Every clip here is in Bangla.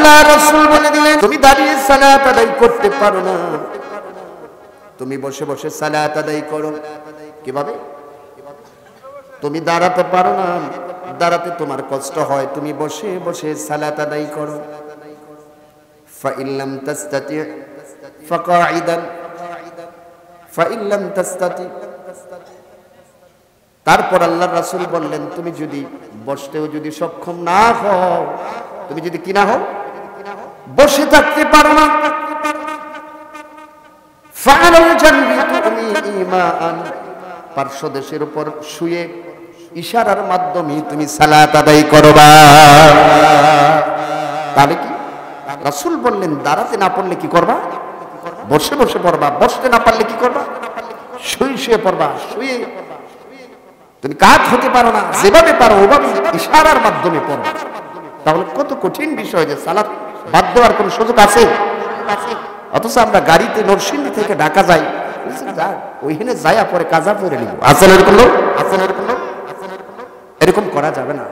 আল্লাহ রাসূল বলে দিলেন, তুমি দাঁড়িয়ে সালাত আদায় করতে পারো না, তুমি বসে বসে সালাত আদায় করো। কিভাবে? তুমি দাঁড়াতে পারো না, দাঁড়াতে তোমার কষ্ট হয়, তুমি বসে বসে সালাত আদায় করো। ফাইন লাম তাস্তাতি ফাকাইদান ফাইন লাম তাস্তাতি। তারপর আল্লাহর রাসূল বললেন, তুমি যদি বসতেও যদি সক্ষম না হও, তুমি যদি কি না হও, বসে থাকতে পারো না, ফাআলাল জানবি তুমি ঈমান, পার্শ্বদেশের উপর শুয়ে ইশারার মাধ্যমে তুমি সালাত আদায় করবা। তাহলে কি রাসূল বললেন, দাঁড়াতে না পারলে কি করবা? বসে বসে পড়বা। বসতে না পারলে কি করবা? শুয়ে শুয়ে পড়বা। শুয়ে তুমি কাজ হতে পারো না, যেভাবে পারো ওভাবে ইশারার মাধ্যমে পড়বা। তাহলে কত কঠিন বিষয় যে সালাত বাদ দেওয়ার কোনো সুযোগ আছে? অথচ আমরা গাড়িতে নরসিংদী থেকে ঢাকা যাই, ওইখানে যাইয়া পরে কাজা পরে নিব। আসলে এরকম লোক, আসলে এরকম লোক, এরকম করা যাবে না।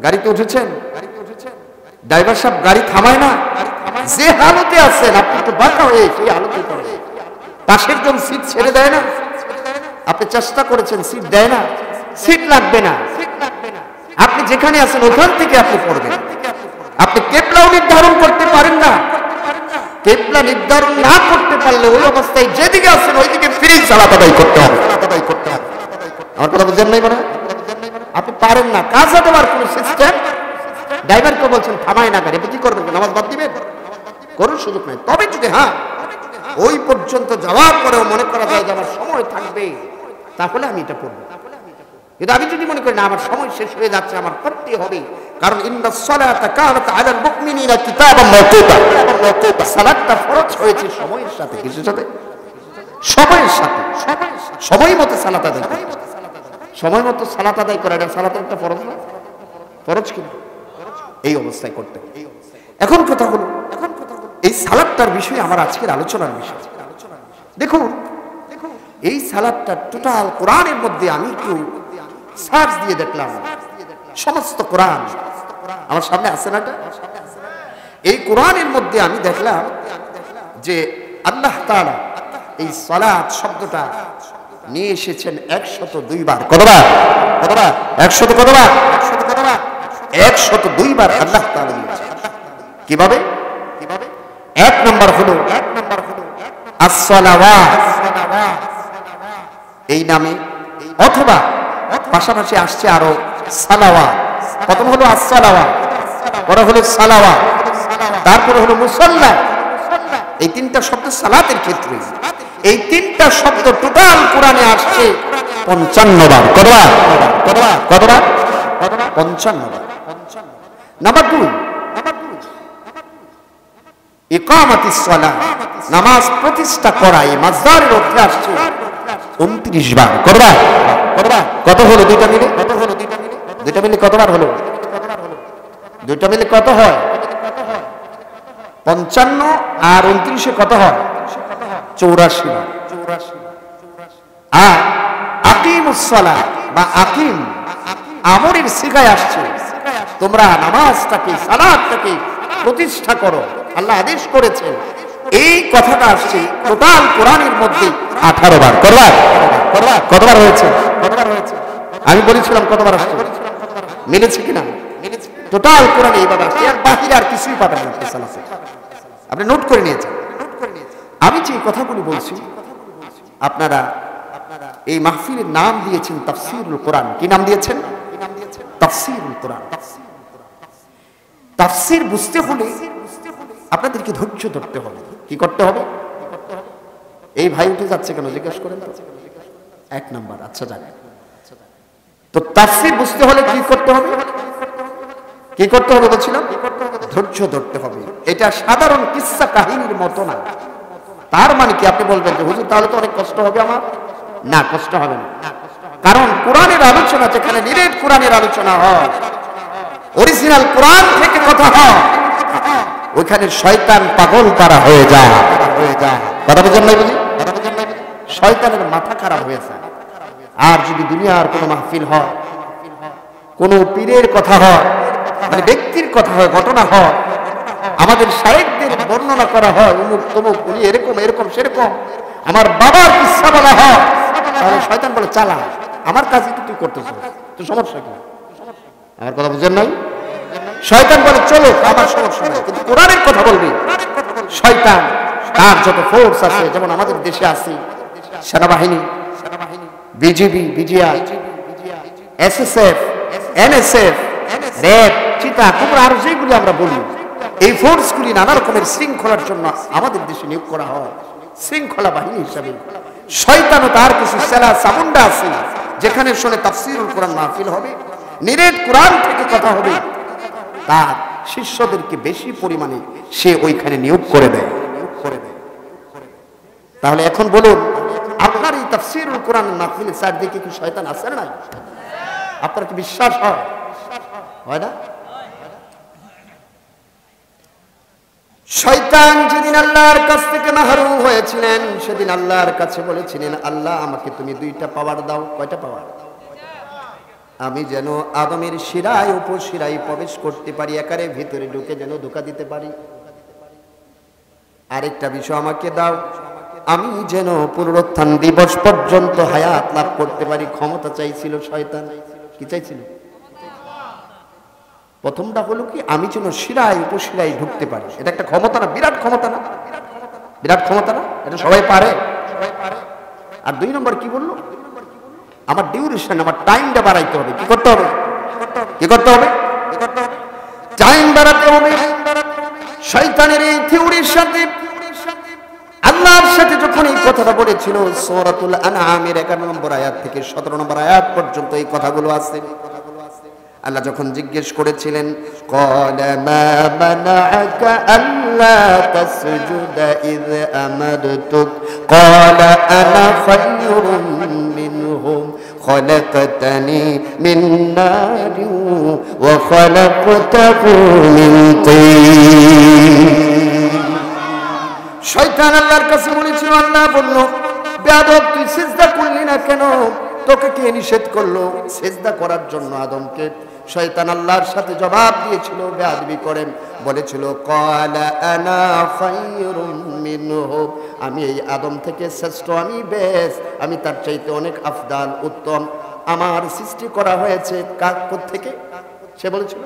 গাড়িতে উঠেছেন, ড্রাইভার সাহেব গাড়ি থামায় না, যে হালতে আছেন আপনি তো বাঁকা হয়ে সেই হালতে করেন। পাশের জন সিট ছেড়ে দেয় না, আপনি চেষ্টা করেছেন সিট দেয় না, সিট লাগবে না, আপনি যেখানে আছেন ওখান থেকে আপনি পড়বেন। আপনি কেবলাও নির্ধারণ করতে পারেন না, কেবলা নির্ধারণ না করতে পারলে ওই অবস্থায় যেদিকে আছেন ওইদিকে ফিরে সালাত আদায় করতে হবে। আমার কথা বুঝেন নাই? মানে আপনি পারেন না, কাজা দেওয়ার কোন সিস্টেম, ড্রাইভারকে বলছেন থামায় না গাড়ি, আপনি কি করবেন? নামাজ বাদ দিবেন? করুন, সুযোগ নাই। তবে যদি হ্যাঁ ওই পর্যন্ত যাওয়ার পরেও মনে করা যায় যে আমার সময় থাকবে, তাহলে আমি এটা করবো। কিন্তু আমি যদি মনে করি না আমার সময় শেষ হয়ে যাচ্ছে, আমার করতে হবে, কারণ ইন্নাস সালাতা কানাত আলাল মুমিনিনা কিতাবাম মাওকুতা, সালাতটা ফরজ হয়েছে সময়ের সাথে। কিসের সাথে? সময়ের সাথে। সময় মতো সালাত আদায় করা, সময় মতো সালাত আদায় করা, এটা সালাতের একটা ফরজ না? ফরজ কিনা? এই অবস্থায় করতে। এখন কথা হলো, এই সালাতটার বিষয়ে আমার আজকের আলোচনার বিষয়। দেখুন, এই সালাতটা টোটাল কোরআনের মধ্যে আমি একটু সার্চ দিয়ে দেখলাম, সমস্ত কোরআন আমার সামনে আছে না? এই কোরআনের মধ্যে আমি দেখলাম যে আল্লাহ তাআলা এই সালাত শব্দটা নিয়ে এসেছেন 102 বার। কতবার? কতবার? 100 কতবার? 102 বার আল্লাহ তাআলা নিয়েছেন। কিভাবে? এক নম্বর হলো as-সালাওয়াত এই নামে, অথবা পাশাপাশি আসছে আরো সালাওয়াত। প্রথম হলো as-সালাওয়াত, পরে হলো সালাওয়াত, তারপরে হলো মুসাল্লা। এই তিনটা শব্দ সালাতের ক্ষেত্রে, এই তিনটা শব্দ টোটাল কোরআনে আসছে 55 বার। কতবার? কতবার? কতবার? 55 বার। নাম্বার 2 ইকামাতিস সালাহ, নামাজ প্রতিষ্ঠা করা, এই মাসদারের অর্থে আসছে 29 বার। কতবার? কতবার? কত হলো দুইটা মিলে? কত হলো দুইটা মিলে? দুইটা মিলে কতবার হলো? দুইটা মিলে কত হয়? 55 আর 29 কত হয়? 84 বার। আর আকিমুস সালাহ বা আকিম আমরের সিগায় আসছে, তোমরা নামাজটাকে, সালাতটাকে প্রতিষ্ঠা করো, আল্লাহ আদেশ করেছেন। এই কথাটা আসছে টোটাল কোরআনের মধ্যে 18 বার। কতবার? কতবার? কতবার হয়েছে? কতবার হয়েছে? আমি বলেছিলাম কতবার আসছে, মিলেছে কিনা? টোটাল কোরআনে এইভাবে আসছে, আর বাহিরে আর কিছুই পাবেন না। আপনি নোট করে নিয়েছেন। আমি যে কথাগুলি বলছি, আপনারা এই মাহফিলের নাম দিয়েছেন তাফসীরুল কোরআন। কি নাম দিয়েছেন? তাফসীরুল কোরআন। তাফসীর বুঝতে হলে আপনাদেরকে ধৈর্য ধরতে হবে। কি করতে হবে? এই ভাই উঠে যাচ্ছে কেন জিজ্ঞেস করেন তো। 1 নাম্বার, আচ্ছা জানেন তো তাফসীর বুঝতে হলে কি করতে হবে? কি করতে হবে বলছিলাম? ধৈর্য ধরতে হবে। এটা সাধারণ কিসসা কাহিনীর মতো না। তার মানে কি? আপনি বলবেন যে হুজুর তাহলে তো অনেক কষ্ট হবে আমার। না, কষ্ট হবে না, কারণ কোরআনের আলোচনা যেখানে নিরেট কোরআনের আলোচনা হয়, অরিজিনাল কোরআন থেকে কথা হয়, ওইখানে শয়তান পাগল পারা হয়ে যায়। কথা বুঝেন নাই? বুঝি শয়তানের মাথা খারাপ হয়ে যায়। আর যদি দুনিয়ার কোনো মাহফিল হয়, কোনো পীরের কথা হয়, মানে ব্যক্তির কথা হয়, ঘটনা হয়, আমাদের শায়েখদের বর্ণনা করা হয় অমুক তমুক, উনি এরকম এরকম সেরকম, আমার বাবার কিচ্ছা বলা হয়, তাহলে শয়তান বলে চালা, আমার কাজই তো তুই করতেছ, তো সমস্যা কি? আমার কথা বুঝেন নাই? শয়তান বলে চলো, আমার সমস্যা নাই, কিন্তু কোরআনের কথা বলবি। শয়তান তার যত ফোর্স আছে, যেমন আমাদের দেশে আছে সেনাবাহিনী, BGB, BGI, SSF, NSF, RAB, চিতা, কুমড়া, আর যেগুলি আমরা বলি, এই ফোর্সগুলি নানা রকমের শৃঙ্খলার জন্য আমাদের দেশে নিয়োগ করা হয় শৃঙ্খলা বাহিনী হিসাবে। শয়তানও তার কিছু সেলা চামুন্ডা আছে, যেখানে শুনে তাফসীরুল কোরআন মাহফিল হবে, নিরেট কোরআন থেকে কথা হবে, তার শিষ্যদেরকে বেশি পরিমাণে সে ওইখানে নিয়োগ করে দেয়। তাহলে এখন বলুন, আপনার এই তাফসীরুল কোরআন মাহফিলের চারদিকে কি শয়তান আছে না? আপনার কি বিশ্বাস হয়? হয় না? শয়তান যেদিন আল্লাহর কাছ থেকে মাহরুম হয়েছিলেন, সেদিন আল্লাহর কাছে বলেছিলেন, আল্লাহ আমাকে তুমি দুইটা পাওয়ার দাও। কয়টা পাওয়ার? আমি যেন আদমের শিরায় উপশিরায় প্রবেশ করতে পারি, একারে ভিতরে ঢুকে যেন ধোঁকা দিতে পারি। আরেকটা বিষয় আমাকে দাও, আমি যেন পুনরুত্থান দিবস পর্যন্ত হায়াত লাভ করতে পারি। ক্ষমতা চাইছিল শয়তান। কি চাইছিল? প্রথমটা হলো কি, আমি যেন শিরায় উপশিরায় ঢুকতে পারি। এটা একটা ক্ষমতা না? বিরাট ক্ষমতা না? বিরাট ক্ষমতা না? এটা সবাই পারে। আর দুই নম্বর কি বললো? আমার ডিউরেশন, আমার টাইমটা বাড়াইতে হবে। কি করতে হবে? কি করতে হবে? টাইম বাড়াতে হবে। শয়তানের এই থিওরির সাথে আল্লাহর সাথে যখন এই কথাটা বলেছিল, সূরাতুল আনআমের 11 নম্বর আয়াত থেকে 17 নম্বর আয়াত পর্যন্ত এই কথাগুলো আছে। আল্লাহ যখন জিজ্ঞেস করেছিলেন, ক্বালা মা মানাআকা আল্লা তাসজুদা ইয আমারতুক, ক্বালা আনা খায়রুম মিনহুম খলাকতানি মিন নারিন ওয়া খলাকতাহু মিন তিন। শয়তান আল্লাহর কাছে বলেছিল, আল্লাহ বলল, বেয়াদব তুই সিজদা করলি না কেন? তোকে কে নিষেধ করলো সিজদা করার জন্য আদমকে? শয়তান আল্লাহর সাথে জবাব দিয়েছিল, বেয়াদবি করেন, বলেছিল, ক্বালা আনা খায়রুম মিনহু, আমি এই আদম থেকে শ্রেষ্ঠ, আমি বেস্ট, আমি তার চাইতে অনেক আফদাল, উত্তম। আমার সৃষ্টি করা হয়েছে কার থেকে? সে বলেছিল,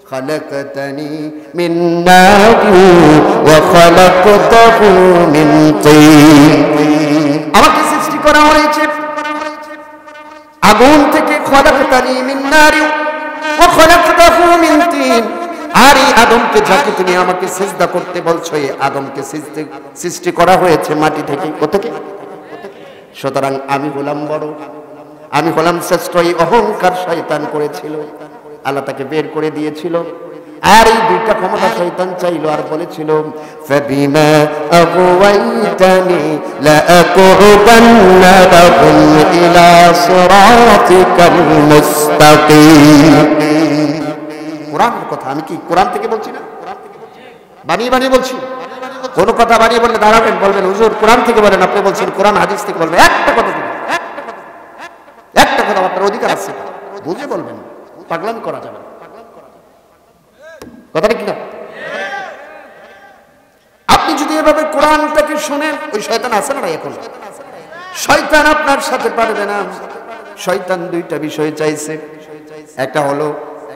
খলাকতানি মিন নারিন ওয়া খলাকতাহু মিন তিন, আমাকে সৃষ্টি করা হয়েছে আগুন থেকে। খলাকতানি মিন নারিন ওয়া খলাকতাহু মিন তিন, আর এই আদমকে যাকে তুমি আমাকে সিজদা করতে বলছো, এই আদমকে সৃষ্টি করা হয়েছে মাটি থেকে। কোথেকে? সুতরাং আমি হলাম বড়, আমি হলাম শ্রেষ্ঠ। এই অহংকার শয়তান করেছিল, আল্লাহ তাকে বের করে দিয়েছিল। আর এই দুইটা ক্ষমতা শয়তান চাইলো, আর বলেছিল, ফাবিমা আগওয়াইতানি লাআকুদান্না লাহুম ইলা সিরাতিকাল মুস্তাকিম। কোরআনের কথা, আমি কি কোরআন থেকে বলছি না? বানিয়ে বানিয়ে বলছি? কোন কথা বানিয়ে বললে দাঁড়াবেন, বলবেন হুজুর কোরআন থেকে বলেন, আপনি বলছেন কোরআন হাদিস থেকে বলবেন। একটা কথা দিবেন, একটা কথা, আপনার অধিকার আছে, বুঝে বলবেন, পাগলামি করা যাবে না। কথাটা কি না? আপনি যদি এভাবে কোরআনটাকে শুনেন, ওই শয়তান আছে না? এখন শয়তান আপনার সাথে পারবে না। শয়তান দুইটা বিষয় চাইছে, একটা হলো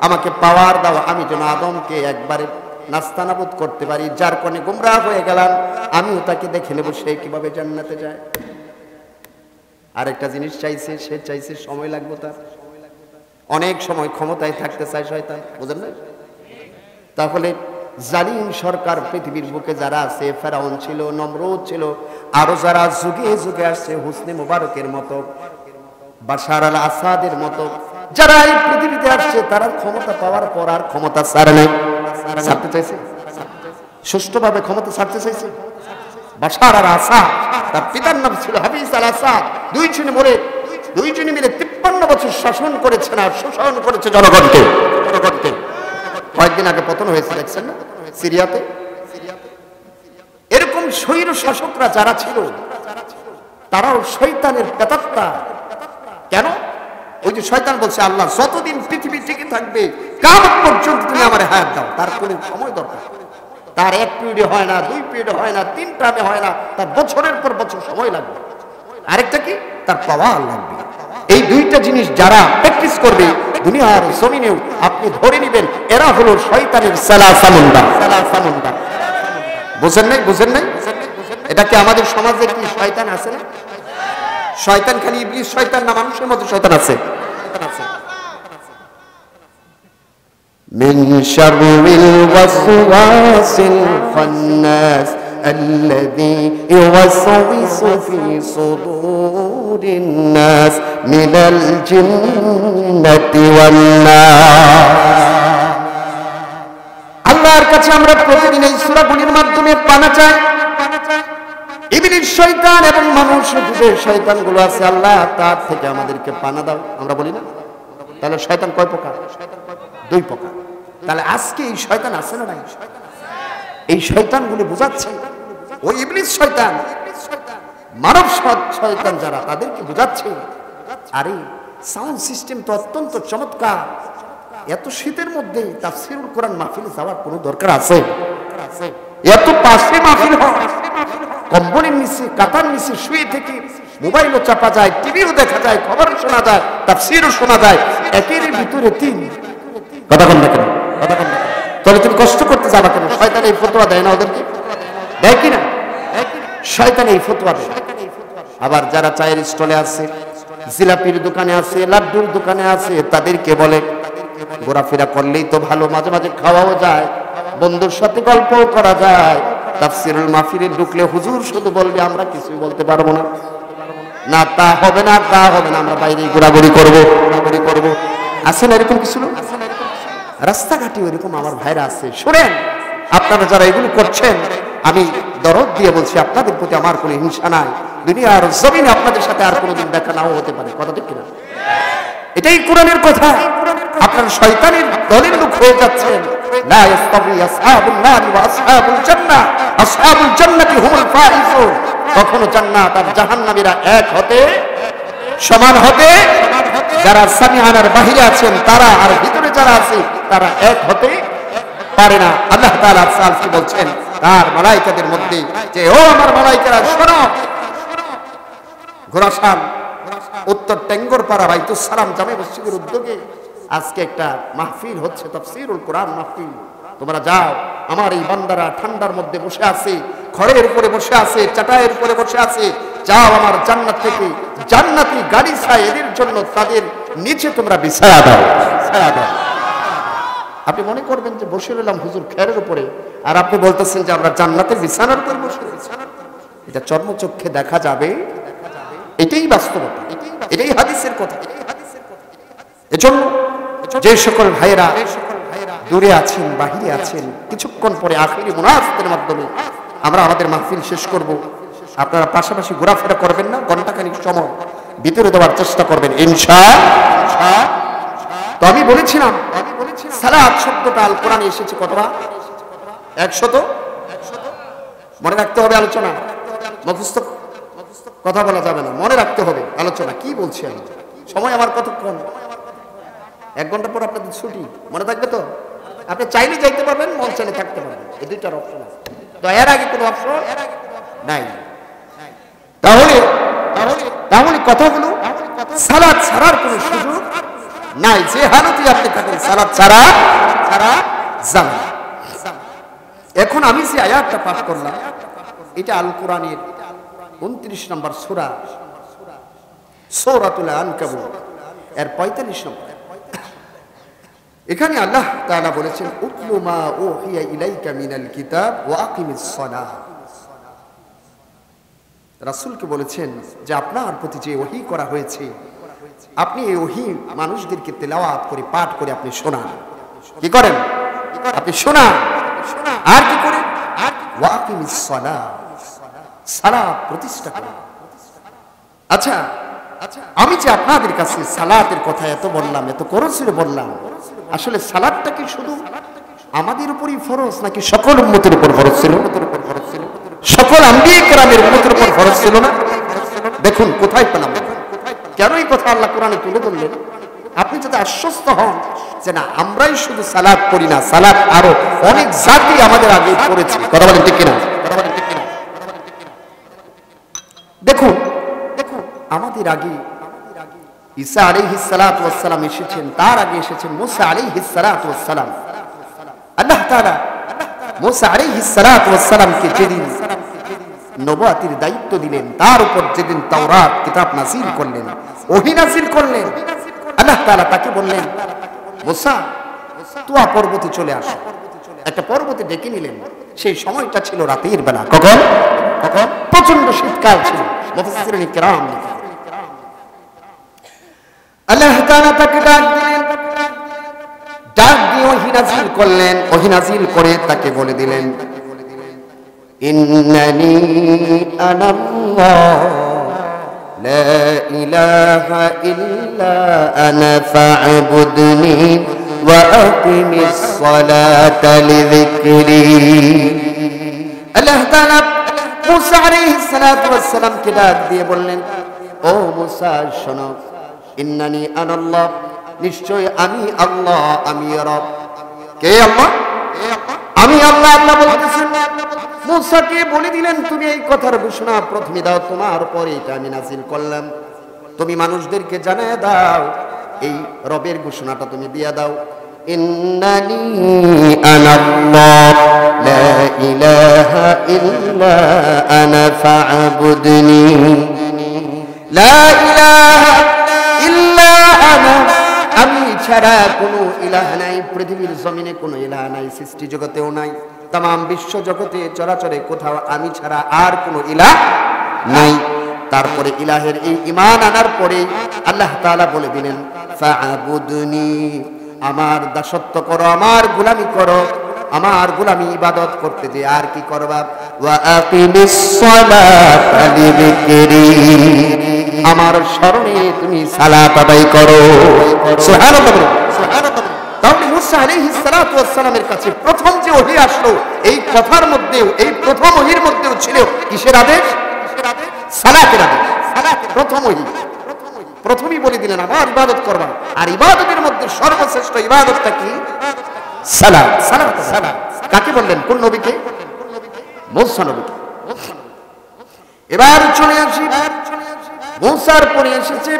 আমাকে পাওয়ার দাও, আমি যেন আদমকে একবারে নাস্তানাবুদ করতে পারি, যার কারণে গুমরাহ হয়ে গেলাম, আমিও তাকে দেখে নেব সে কিভাবে জান্নাতে যায়। আরেকটা জিনিস চাইছে, সে চাইছে সময় লাগবে তার, অনেক সময় ক্ষমতায় থাকতে চায় শয়তান, বুঝেন না? তাহলে জালিম সরকার পৃথিবীর বুকে যারা আছে, ফেরাউন ছিল, নমরুদ ছিল, আরো যারা যুগে যুগে আসছে, হোসনি মুবারকের মতো, বাশার আল আসাদের মতো, যারা এই পৃথিবীতে আসছে, তারা ক্ষমতা পাওয়ার পর আর ক্ষমতা ছাড়ে নাই, ছাড়তে চাইছে, সুষ্ঠুভাবে ক্ষমতা ছাড়তে চাইছে। বাশার আল আসাদ, তার পিতার নাম ছিল হাফিজ আল আসাদ, দুইজনে মিলে 53 বছর শাসন করেছেন আর শোষণ করেছে জনগণকে। কয়েকদিন আগে পতন হয়েছে, দেখছেন না সিরিয়াতে? এরকম স্বৈর শাসকরা যারা ছিল, তারাও শয়তানের প্রেতাত্মা। কেন? ওই যে শয়তান বলছে, আল্লাহ যতদিন পৃথিবী টিকে থাকবে, কিয়ামত পর্যন্ত তুমি আমার হায়াত দাও, তার কোনো সময় দরকার। তার 1 পিরিয়ডে হয় না, 2 পিরিয়ডে হয় না, 3 টার্মে হয় না, তার বছরের পর বছর সময় লাগবে। আরেকটা কি, তার পাওয়ার লাগবে। এই দুইটা জিনিস যারা প্র্যাকটিস করবে দুনিয়ার জমিনেও আপনি ধরে নেবেন এরা হলো শয়তানের সালাসামুন্ডা। বুঝেন নাই? বুঝেন নাই? এটা কি আমাদের সমাজে কি শয়তান আছে না? শয়তান খালি ইবলিস শয়তান না, মানুষের মধ্যে শয়তান আছে। মিন শাররিল ওয়াসওয়াসিল খান্নাস الذي يوسوس في صدور الناس من الجنة والناس। আল্লাহর কাছে আমরা প্রতিদিন এই সূরাগুলির মাধ্যমে পানা চাই। ইবলিস শয়তান এবং মানুষের যে শয়তানগুলো আছে আল্লাহ তার থেকে আমাদেরকে পানা দাও, আমরা বলি না? তাহলে শয়তান কয় প্রকার? 2 প্রকার। তাহলে আজকে এই শয়তান আছে না নাই? এই শয়তানগুলো বোঝাচ্ছে ওই ইবলিস শয়তান, মানব শয়তান যারা তাদেরকে বোঝাচ্ছে আরে সাউন্ড সিস্টেম তো অত্যন্ত চমৎকার, এত শীতের মধ্যে তাফসীরুল কোরআন মাহফিলে যাওয়ার কোনো দরকার আছে? এত পাশে মাহফিল হয়, কম্বলের নিচে কাতার নিচে শুয়ে থেকে মোবাইলও চাপা যায়, টিভিও দেখা যায়, খবর শোনা যায়, তাফসীরও শোনা যায়, একের ভিতরে 3। কথা বল না কেন? তাহলে তুমি কষ্ট করতে যাবা কেন? শয়তান এই ফতোয়া দেয় না ওদেরকে? দেয় কিনা? শয়তান এই ফতোয়া দেয়। আবার যারা চায়ের স্টলে আছে, জিলাপির দোকানে আছে, লাড্ডুর দোকানে আছে, তাদেরকে বলে ঘোরাফেরা করলেই তো ভালো, মাঝে মাঝে খাওয়াও যায়, বন্ধুর সাথে গল্পও করা যায়। তাফসীরুল মাহফিলে ঢুকলে হুজুর শুধু বলবে আমরা কিছুই বলতে পারবো না, না তা হবে না, তা হবে না, আমরা বাইরে ঘোরাঘুরি করবো। আছে না এরকম কিছু? রাস্তাঘাটে ওইরকম আমার ভাইরা আছে। শুনেন, আপনারা যারা এগুলো করছেন আমি দরদ দিয়ে বলছি আপনাদের প্রতি আমার কোনো হিংসা নাই। দুনিয়ার জমিনে আপনাদের সাথে আর কোনোদিন দেখা নাও হতে পারে, কথা ঠিক কিনা? এটাই কোরআনের কথা। আপনারা শয়তানের দলের লোক হয়ে যাচ্ছেন। লা ইস্তাবি আসহাবুন নারি ওয়া আসহাবুল জান্নাহ, আসহাবুল জান্নাতি হুমুল ফাইজুন। কখনো জান্নাত আর জাহান্নামীরা এক হতে সমান হতে, যারা সামিআনার বাহিরে আছেন তারা আর ভিতরে যারা আছে তারা এক হতে পারে না। আল্লাহ তাআলা সালফি বলছেন তার মালায়েকাদের মধ্যে যে ও আমার মালায়েকারা শোনো, ঘোড়াশাল উত্তর টেঙ্গরপাড়া বাইতুস সালাম জামে মসজিদের উদ্যোগে আজকে একটা মাহফিল হচ্ছে, তাফসীরুল কোরআন মাহফিল। তোমরা যাও, আমার এই বান্দারা ঠান্ডার মধ্যে বসে আছে, খড়ের উপরে বসে আছে, চাটাইয়ের উপরে বসে আছে, যাও আমার জান্নাত থেকে জান্নাতি গাড়ি ছায় এদের জন্য তাদের নিচে তোমরা বিছায়া দাও। আপনি মনে করবেন যে বসে রইলাম হুজুর খেরের উপরে, আর আপনি বলতেছেন যে আমরা জান্নাতের বিছানার উপর বসে রয়েছি। এটা চর্মচক্ষে দেখা যাবে, এটাই বাস্তবতা, এটাই হাদিসের কথা। এজন্য যে সকল ভাইয়েরা দূরে আছেন, বাহিরে আছেন, কিছুক্ষণ পরে আখিরি মুনাজাতের মাধ্যমে আমরা আমাদের মাহফিল শেষ করব। আপনারা পাশাপাশি ঘোরাফেরা করবেন না, ঘন্টাখানিক সময় ভিতরে দেওয়ার চেষ্টা করবেন ইনশাআল্লাহ। তো আমি বলেছিলাম সালাত শব্দটা আল কোরআনে এসেছে কতবার? 100। মনে রাখতে হবে আলোচনা, মুখস্থ কথা বলা যাবে না, মনে রাখতে হবে আলোচনা কি বলছি আমি। সময় আমার কতক্ষণ? 1 ঘন্টা পর আপনাদের ছুটি, মনে থাকবে তো? আপনি চাইলে যাইতে পারবেন, মন চাইলে থাকতে পারবেন, এই দুইটার অপশন আছে। তো এর আগে কোনো অপশন নাই। তাহলে কথাগুলো সালাত ছাড়ার কোনো সুযোগ নাই। যে হালতে আপনি থাকেন সালাত ছাড়া যাবেন। এখন আমি যে আয়াতটা পাঠ করলাম এটা আল কোরআনের 29 নম্বর সূরা, সূরাতুল আনকাবুত এর 45 নম্বর। এখানে আল্লাহ তাআলা বলেছেন উতলু মা উহিয়া ইলাইকা মিনাল কিতাব ওয়া আকিমিস সালাহ। রাসূলকে বলেছেন যে আপনার প্রতি যে ওহী করা হয়েছে আপনি এই ওহী মানুষদেরকে তেলাওয়াত করে পাঠ করে আপনি শোনান। কি করেন? আপনি শোনান। আর কি করেন? ওয়া আকিমিস সালাহ, সালাত প্রতিষ্ঠা করেন। আচ্ছা, আমি যে আপনাদের কাছে সালাতের কথা এত বললাম, এত করসিরে বললাম, আসলে সালাতটা কি শুধু আমাদের উপরই ফরজ নাকি সকল উম্মতের উপর ফরজ ছিল? সকল আম্বিয়া কেরামের উম্মতের উপর ফরজ ছিল না? দেখুন কোথায় পেলাম, কেন এই কথা আল্লাহ কোরআনে তুলে ধরলেন? আপনি যাতে আশ্বস্ত হন যে না আমরাই শুধু সালাত পড়ি না, সালাত আরো অনেক জাতি আমাদের আগে পড়েছে। কথা বলেন ঠিক কিনা? দেখুন আমাদের আগে ঈসা আলাইহিস সালাতু ওয়াস সালাম এসেছেন, তার আগে এসেছেন মুসা আলাইহিস সালাতু ওয়াস সালাম। আল্লাহ তাআলা মুসা আলাইহিস সালাতু ওয়াস সালামকে যেদিন নবুয়তির দায়িত্ব দিলেন, তার উপর যেদিন তাওরাত কিতাব নাযিল করলেন, ওহী নাযিল করলেন, আল্লাহ তাআলা তাকে বললেন মুসা তুয়া পর্বতে চলে আসো। একটা পর্বতে ডেকে নিলেন। সেই সময়টা ছিল রাতের বেলা। কখন? প্রচন্ড শীতকাল ছিল। মুফাসসিরিন কিরাম আল্লাহ তাআলা তাকে ডাক দিলেন, ডাক দিয়ে ওহী নাযিল করলেন। ওহী নাযিল করে তাকে বলে দিলেন ইন্নানি আনাল্লাহ লা ইলাহা ইল্লা আনা ফা'বুদনি ওয়া আকিমিস সালাতা লিযিকরি। আল্লাহ তাআলা মুসা আলাইহিস সালাতু ওয়াস সালামকে ডাক দিয়ে বললেন, ও মুসা শোনো, ইন্নানি আনাল্লাহ, নিশ্চয় আমি আল্লাহ, আমি রব। কে আল্লাহ? আমি আল্লাহ। আল্লাহ বলতেছেন মুসাকে বলে দিলেন তুমি এই কথার ঘোষণা প্রথমে দাও, তোমার পরে এটা আমি নাযিল করলাম। তুমি মানুষদেরকে জানায় দাও, এই রবের ঘোষণাটা তুমি দিয়ে দাও, ইন্নানি আনাল্লাহ লা ইলাহা ইল্লা আনা ফা'বুদনি লা ইলাহা ইল্লা আনা, আমি ছাড়া কোনো ইলাহ নাই, পৃথিবীর জমিনে কোনো ইলাহ নাই, সৃষ্টি জগতেও নাই, তাম বিশ্ব জগতে চরাচরে কোথাও আমি ছাড়া আর কোনো ইলাহ নাই। তারপরে ইলাহের এই ঈমান আনার পরে আল্লাহ তাআলা বলে দিলেন ফা'বুদনি, আমার দাসত্ব করো, আমার গোলামি করো, আমার গোলামি ইবাদত করতে যে আর কি করবা, ওয়া আকিমিস সালাতা লিযিকরি, আমার স্মরণে তুমি সালাত আদায় করো। সুবহানাল্লাহ, সুবহানাল্লাহ। তাহলে মুসা আলাইহিস সালাতু ওয়াস সালামের কাছে প্রথম যে ওহী আসলো, এই কথার মধ্যেও, এই প্রথম ওহীর মধ্যেও ছিল কিসের আদেশ? সালাতের আদেশ। প্রথম ওহী, প্রথমেই বলে দিলেন আমার ইবাদত করবা, আর ইবাদতের মধ্যে সর্বশ্রেষ্ঠ ইবাদতটা কি? সালাত। সালাত, সালাত কাকে বললেন? কোন নবীকে? মুসা নবীকে। এবার চলে আসি মুসার পরে এসেছে,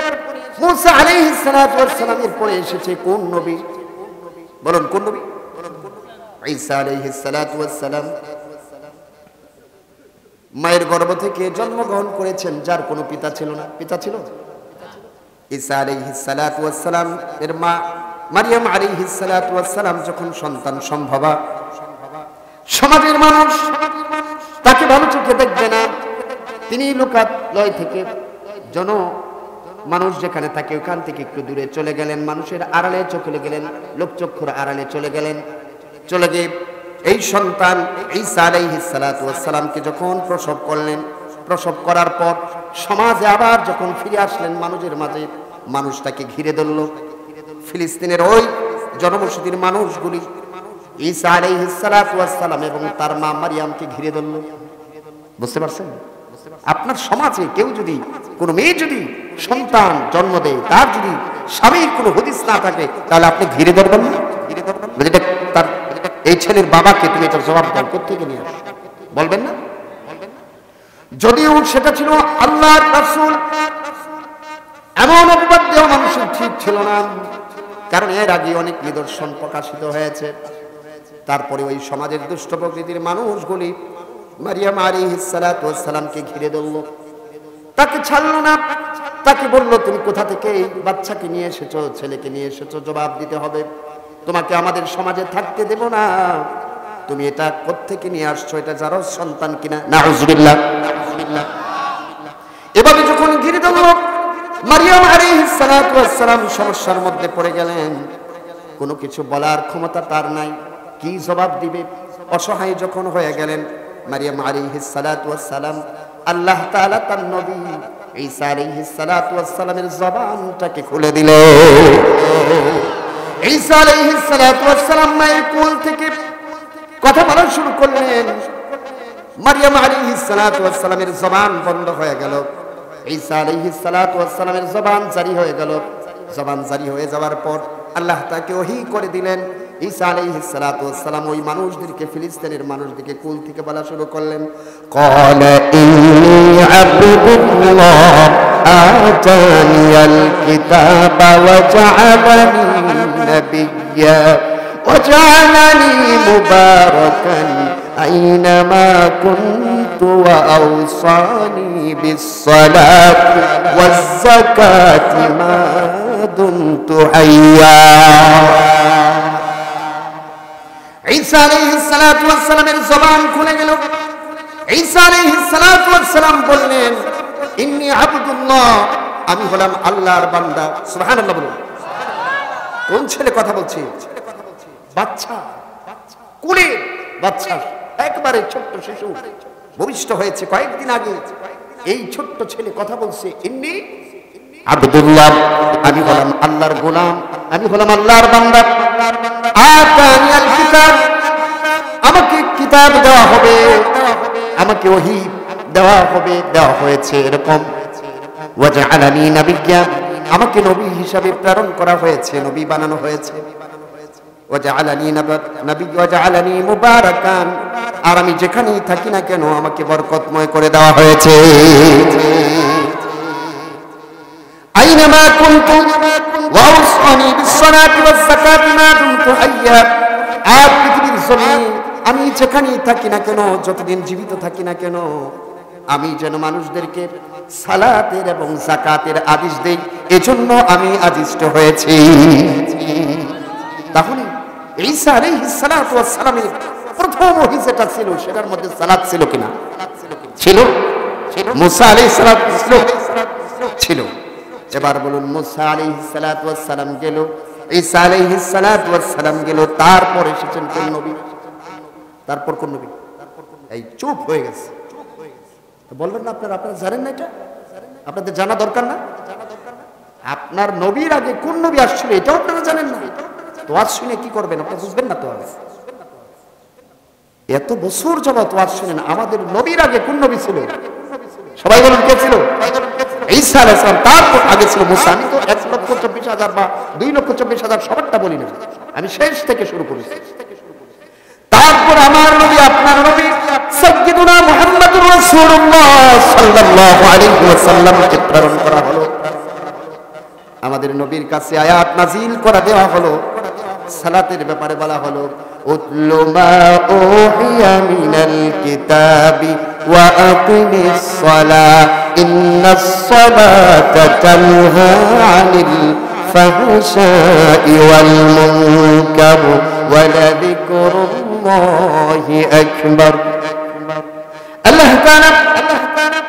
মুসা আলাইহিস সালাতু ওয়াস সালামের পরে এসেছে কোন নবী? বলুন কোন নবী? ঈসা আলাইহিস সালাতু ওয়াস সালাম। মায়ের গর্ভ থেকে জন্মগ্রহণ করেছেন, যার কোনো পিতা ছিল না। পিতা ছিল? ঈসা আলাইহিস সালাতু ওয়াস সালাম এর মা মারিয়াম আলাইহিস সালাতু ওয়াস সালাম যখন সন্তান সম্ভবা, সমাজের মানুষ তাকে ভালো চোখে দেখবে না। তিনি লোকালয় থেকে মানুষ যেখানে থাকে ওখান থেকে একটু দূরে চলে গেলেন, মানুষের আড়ালে চলে গেলেন, লোকচক্ষুর আড়ালে চলে গেলেন। চলে গিয়ে এই সন্তান ঈসা আলাইহিস সালাতু ওয়াস সালামকে যখন প্রসব করলেন, প্রসব করার পর সমাজে আবার যখন ফিরে আসলেন মানুষের মাঝে, মানুষ তাকে ঘিরে ধরল। ফিলিস্তিনের ওই জনবসতির মানুষগুলি ঈসা আলাইহিস সালাতু ওয়াস সালাম এবং তার মা মারিয়ামকে ঘিরে ধরল। বুঝতে পারছেন? আপনার সমাজে কেউ যদি, কোনো মেয়ে যদি সন্তান জন্ম দেয়, তার যদি স্বামীর কোনো হদিস না থাকে, তাহলে আপনি ঘিরে ধরবেন না? যেটা তার এই ছেলের বাবাকে তুমি এটার জবাব দাও, কোত্থেকে নিয়ে আস, বলবেন না? যদিও সেটা ছিল আল্লাহর রাসূল, এমন অপবাদ দেওয়া মানুষের ঠিক ছিল না, কারণ এর আগে অনেক নিদর্শন প্রকাশিত হয়েছে। তারপরে ওই সমাজের দুষ্ট প্রকৃতির মানুষগুলি মারিয়াম আলাইহিস সালাতু ওয়াস সালামকে ঘিরে ধরল, তাকে ছাড়লো না। তাকে বলল তুমি কোথা থেকে এই বাচ্চাকে নিয়ে এসেছো, ছেলেকে নিয়ে এসেছো, জবাব দিতে হবে, তোমাকে আমাদের সমাজে থাকতে দেব না। তুমি এটা কোত্থেকে নিয়ে আসছো, এটা যার সন্তান কিনা? নাউজুবিল্লাহ। এভাবে যখন ঘিরে ধরল, মারিয়াম আলাইহিস সালাতু ওয়াস সালাম সমস্যার মধ্যে পড়ে গেলেন। কোনো কিছু বলার ক্ষমতা তার নাই, কি জবাব দিবে? অসহায় যখন হয়ে গেলেন, মারিয়াম আলাইহিস সালাতু ওয়াস সালাম, আল্লাহ তাআলা তার নবী ঈসা আলাইহিস সালাতু ওয়াস সালামের জবানটাকে খুলে দিলেন। ঈসা আলাইহিস সালাতু ওয়াস সালাম মায়ের কোল থেকে কথা বলা শুরু করলেন। মারিয়াম আলাইহিস সালাতু ওয়াস সালামের জবান বন্ধ হয়ে গেল, ঈসা আলাইহিস সালাতু ওয়াস সালামের জবান জারি হয়ে গেল। জবান জারি হয়ে যাওয়ার পর আল্লাহ তাকে ওহী করে দিলেন। ঈসা আলাইহিস সালাতু ওয়াস সালাম ওই মানুষদেরকে, ফিলিস্তিনের মানুষদেরকে কুল থেকে বলা শুরু করলেন, ক্বালা ইন্নী আবদুল্লাহ আতানিয়াল কিতাবা ওয়া জাআলানি নাবিয়্যা ওয়া জাআলানি মুবারাকান আইনামা কুনতু ওয়া আওসানি বিস-সালাতি ওয়াজ-যাকাতি মা দুমতু হাইয়্যা। ঈসা আলাইহিস সালাতু ওয়াস সালামের জবান খুলে গেল। ঈসা আলাইহিস সালাতু ওয়াস সালাম বললেন, ইন্নী আবদুল্লাহ, আমি হলাম আল্লাহর বান্দা। সুবহানাল্লাহ বলুন। কোন ছেলে কথা বলছে? বাচ্চা, কুলে বাচ্চা, একবারে ছোট্ট শিশু, ভূমিষ্ঠ হয়েছে কয়েকদিন আগে। এই ছোট্ট ছেলে কথা বলছে, ইন্নী আবদুল্লাহ, আমি হলাম আল্লাহর গোলাম, আমি হলাম আল্লাহর বান্দা। আতানিয়াল কিতাব, আমাকে কিতাব দেওয়া হবে, আমাকে ওহী দেওয়া হবে, দেওয়া হয়েছে এরকম। ওয়া জাআলানি নাবিয়্যা, আমাকে নবী হিসাবে প্রেরণ করা হয়েছে, নবী বানানো হয়েছে। ওয়া জাআলানি নাবিয়্যা ওয়া জাআলানি মুবারাকান, আর আমি যেখানেই থাকি না কেন আমাকে বরকতময় করে দেওয়া হয়েছে। আইনামা কুনতু ওয়া আওসানি বিস-সালাতি ওয়াজ-যাকাতি মা দুমতু হাইয়্যা, আর পৃথিবীর জমিনে আমি যেখানেই থাকি না কেন, যতদিন জীবিত থাকি না কেন, আমি যেন মানুষদেরকে সালাতের এবং যাকাতের আদেশ দেই, এজন্য আমি আদিষ্ট হয়েছি। তাহলে ঈসা আলাইহিস সালাতু ওয়াস সালামের প্রথম ওহী যেটা ছিল সেটার মধ্যে সালাত ছিল কিনা? ছিল। মুসা আলাইহিস সালাতু ছিল। এবার বলুন, মুসা আলাইহিস সালাতু ওয়াস সালাম গেল, ঈসা আলাইহিস সালাতু ওয়াস সালাম গেল, তারপর এসেছেন কোন নবী? তারপর কোন নবী? এই চুপ হয়ে গেছে। বলবেন না আপনারা জানেন না? এটা আপনাদের জানা দরকার না? আপনার নবীর আগে কোন নবী আসছিল এটাও আপনারা জানেন না? ওয়াজ শুনে কি করবেন? আপনারা বুঝবেন না তো। এত বছর যাবত ওয়াজ শুনেন, আমাদের নবীর আগে কোন নবী ছিল? সবাই বলুন, কে ছিল? ঈসা আলাইহিস সালাম। তারপর আগে ছিল মুসা। আমি তো 1,24,000 বা 2,24,000 সবারটা বলি না, আমি শেষ থেকে শুরু করেছি। তারপর আমার নবী, আপনার নবী সাইয়্যিদুনা মুহাম্মদুর রাসূলুল্লাহ সাল্লাল্লাহু আলাইহি ওয়াসাল্লামকে প্রেরণ করা হলো। আমাদের নবীর কাছে আয়াত নাজিল করা দেওয়া হলো, সালাতের ব্যাপারে বলা হলো, উতলু মা উহিয়া মিনাল কিতাবি ওয়া আকিমিস সালাহ ইন্নাস সালাতা তানহা আনিল ফাহশাই ওয়াল মুনকার ওয়া লাযিকরুল্লাহি আকবার। আল্লাহ তাআলা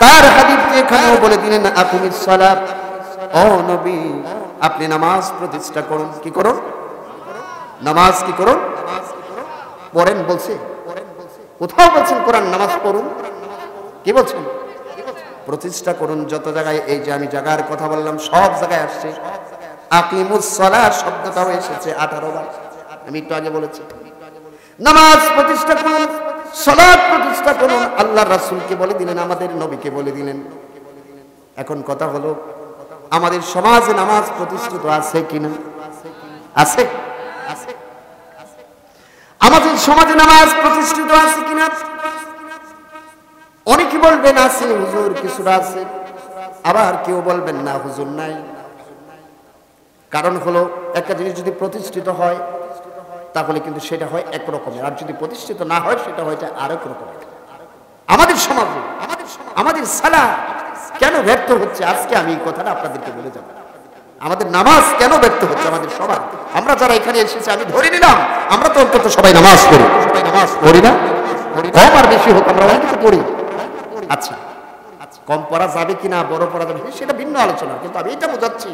তার হাবিবকে এখানেও বলে দিলেন, আকিমিস সালাত, ও নবী আপনি নামাজ প্রতিষ্ঠা করুন। কি করুন? নামাজ কি করুন? পড়েন বলছে? কোথাও বলছেন কোরআন নামাজ পড়ুন? কি বলছেন? প্রতিষ্ঠা করুন। যত জায়গায়, এই যে আমি জায়গার কথা বললাম সব জায়গায় আসছে আকিমুস সালাহ শব্দটাও এসেছে 18 বার। আমি একটু আগে বলেছি নামাজ প্রতিষ্ঠা করুন, সালাত প্রতিষ্ঠা করুন। আল্লাহর রাসূলকে বলে দিলেন, আমাদের নবীকে বলে দিলেন। এখন কথা হলো, আমাদের সমাজে নামাজ প্রতিষ্ঠিত আছে কিনা? আছে? আমাদের সমাজে নামাজ প্রতিষ্ঠিত আছে কিনা? অনেকে বলবেন আছে হুজুর, কিছুটা আছে, আবার কেউ বলবেন না হুজুর নাই। কারণ হলো, একটা জিনিস যদি প্রতিষ্ঠিত হয় তাহলে কিন্তু সেটা হয় এক রকমের, আর যদি প্রতিষ্ঠিত না হয় সেটা হয় আরেক রকমের। আমাদের সমাজে আমাদের সালাহ কেন ব্যর্থ হচ্ছে, আজকে আমি এই কথাটা আপনাদেরকে বলে যাব। আমাদের নামাজ কেন ব্যর্থ হচ্ছে আমাদের সবার। আমরা যারা এখানে এসেছি, আমি ধরে নিলাম আমরা তো অন্তত সবাই নামাজ পড়ি। নামাজ পড়ি না? কম আর বেশি হোক, আমরা অনেক কিছু পড়ি। আচ্ছা, কম পড়া যাবে কিনা, বড় পড়া যাবে সেটা ভিন্ন আলোচনা, কিন্তু আমি এটা বোঝাচ্ছি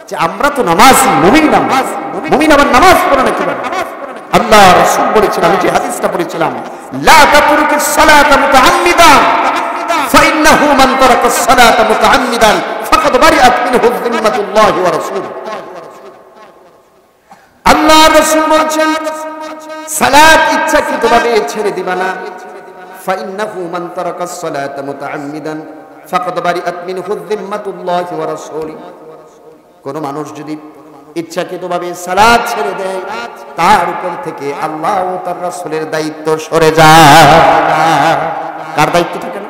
যে আমরা তো নামাজি, মুমিন। নামাজ মুমিন আবার নামাজ পড়ে না কিভাবে? আল্লাহ রাসূল বলেছেন, আমি যে হাদিসটা পড়েছিলাম, লা তাতরুকিস সালাতা মুতাআম্মিদান ফাইন্নাহু মান তারাকাস সালাতা মুতাআম্মিদান ফাকাদ বারিআত মিনহু যিম্মাতুল্লাহি ওয়া রাসূলুহু। আল্লাহ রাসূল বলেছেন, সালাত ইচ্ছাকৃতভাবে ছেড়ে দিবা না। ফাইন্নাহু মান তারাকাস সালাতা মুতাআম্মিদান ফাকাদ বারিআত মিনহু যিম্মাতুল্লাহি ওয়া রাসূলুহু। কোন মানুষ যদি ইচ্ছাকৃতভাবে সালাত ছেড়ে দেয়, তার উপর থেকে আল্লাহ ও তার রাসূলের দায়িত্ব সরে যায়। কার দায়িত্ব থাকে না?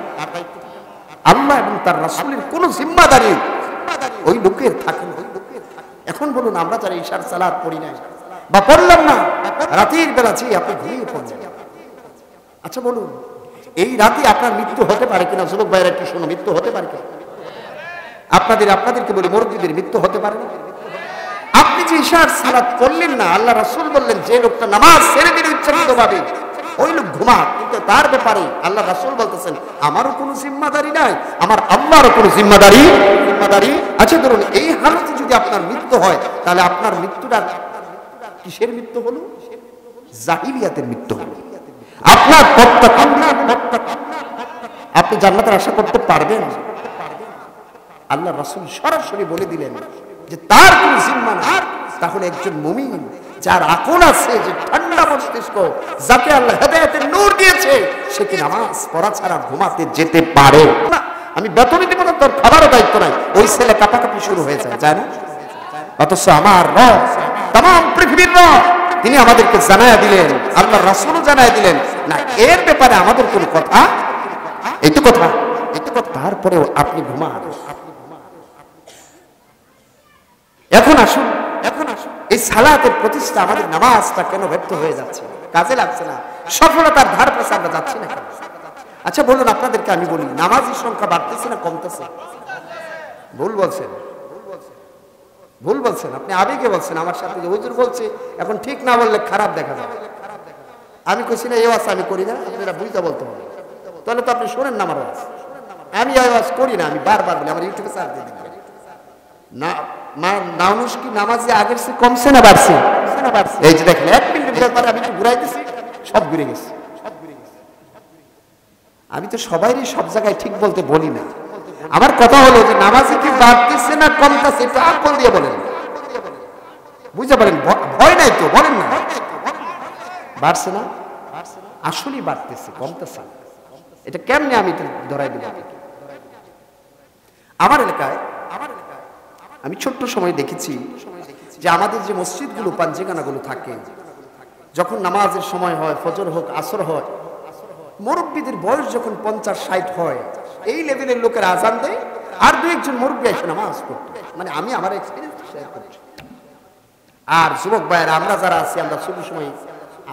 আল্লাহ এবং তার রাসূলের কোন জিম্মাদারি ওই লোকের থাকে না। এখন বলুন, আমরা যারা ইশার সালাত পড়ি না বা পড়লাম না, রাতের বেলা যে আপনি ঘুমিয়ে পড়লেন, আচ্ছা বলুন, এই রাতে আপনার মৃত্যু হতে পারে কিনা? যুবক ভাইরা একটু শোনো, মৃত্যু হতে পারে কিনা? আপনাদেরকে বলি, মুরব্বিদের মৃত্যু হতে পারে না। আপনি যে ইশার সালাত করলেন না, আল্লাহ রাসূল বললেন যে লোকটা নামাজ ছেড়ে দিল ইচ্ছাকৃতভাবে, ওই লোক ঘুমা, কিন্তু তার ব্যাপারে আল্লাহ রাসূল বলতেছেন আমারও কোনো জিম্মাদারি নাই, আমার আল্লাহরও কোনো জিম্মাদারি। আচ্ছা ধরুন, এই হালতে যদি আপনার মৃত্যু হয়, তাহলে আপনার মৃত্যুটা কিসের মৃত্যু হলো? জাহিলিয়াতের মৃত্যু হলো। আপনার আপনি জান্নাতের আশা করতে পারবেন? আল্লাহ রাসূল সরাসরি বলে দিলেন যে তার কোনো জিম্মা না। তাহলে একজন মুমিন যার আকল আছে, যে ঠান্ডা মস্তিষ্ক, যাকে আল্লাহ হেদায়েতের নূর দিয়েছে, সে কি নামাজ পড়া ছাড়া ঘুমাতে যেতে পারে না? আমি বেতন দিব না, তোর খাবারও দায়িত্ব নাই, ওই ছেলে কাটাকাটি শুরু হয়ে যায় না? অথচ আমার রব, তাম পৃথিবীর রব, তিনি আমাদেরকে জানায়া দিলেন, আল্লাহ রাসূলও জানায়া দিলেন না, এর ব্যাপারে আমাদের কোনো কথা, এই তো কথা। তারপরেও আপনি ঘুমান। এখন আসুন, এই সালাতের প্রতিষ্ঠা, আমাদের নামাজটা কেন ব্যর্থ হয়ে যাচ্ছে, কাজে লাগছে না, সফলতার ধার কাছে আমরা যাচ্ছি না কেন? আচ্ছা বলুন, আপনাদেরকে আমি বলি, নামাজের সংখ্যা বাড়তেছে না কমতেছে? ভুল বলছেন, আপনি আবেগে বলছেন আমার সাথে, যে হুজুর বলছে, এখন ঠিক না বললে খারাপ দেখা যাবে। আমি কইছি না এই ওয়াজ আমি করি না, আপনারা বুঝতে বলতে হবে, তাহলে তো আপনি শোনেন না আমার ওয়াজ। আমি এই ওয়াজ করি না, আমি বারবার বলি, আমার ইউটিউবে সার্চ দিয়ে দিন না। মানুষ কি নামাজে আগের চেয়ে কমছে না বাড়ছে? এই যে দেখেন, 1 মিনিটের ব্যাপারে আমি একটু ঘুরাই দিছি, সব ঘুরে গেছে। আমি তো সবাইরই সব জায়গায় ঠিক বলতে বলি না। আমার কথা হলো যে নামাজে কি বাড়তেছে না কমতেছে, এটা আকল দিয়ে বলেন, বুঝতে পারেন? ভয় নাই তো, বলেন না বাড়ছে না, আসলেই বাড়তেছে, কমতেছে। এটা কেমনে আমি ধরাই দিব? আমার এলাকায় আমি ছোট্ট সময় দেখেছি যে আমাদের যে মসজিদগুলো, পাঞ্জেখানাগুলো থাকে, যখন নামাজের সময় হয়, ফজর হোক আসর হয়, মুরব্বীদের বয়স যখন 50-60 হয়, এই লেভেলের লোকের আজান দেয়, আর 2-1 মুরব্বী এসে নামাজ পড়তে। মানে আমি আমার এক্সপিরিয়েন্স শেয়ার করছি। আর যুবক ভাইয়েরা, আমরা যারা আছি, আমরা ছোট সময়,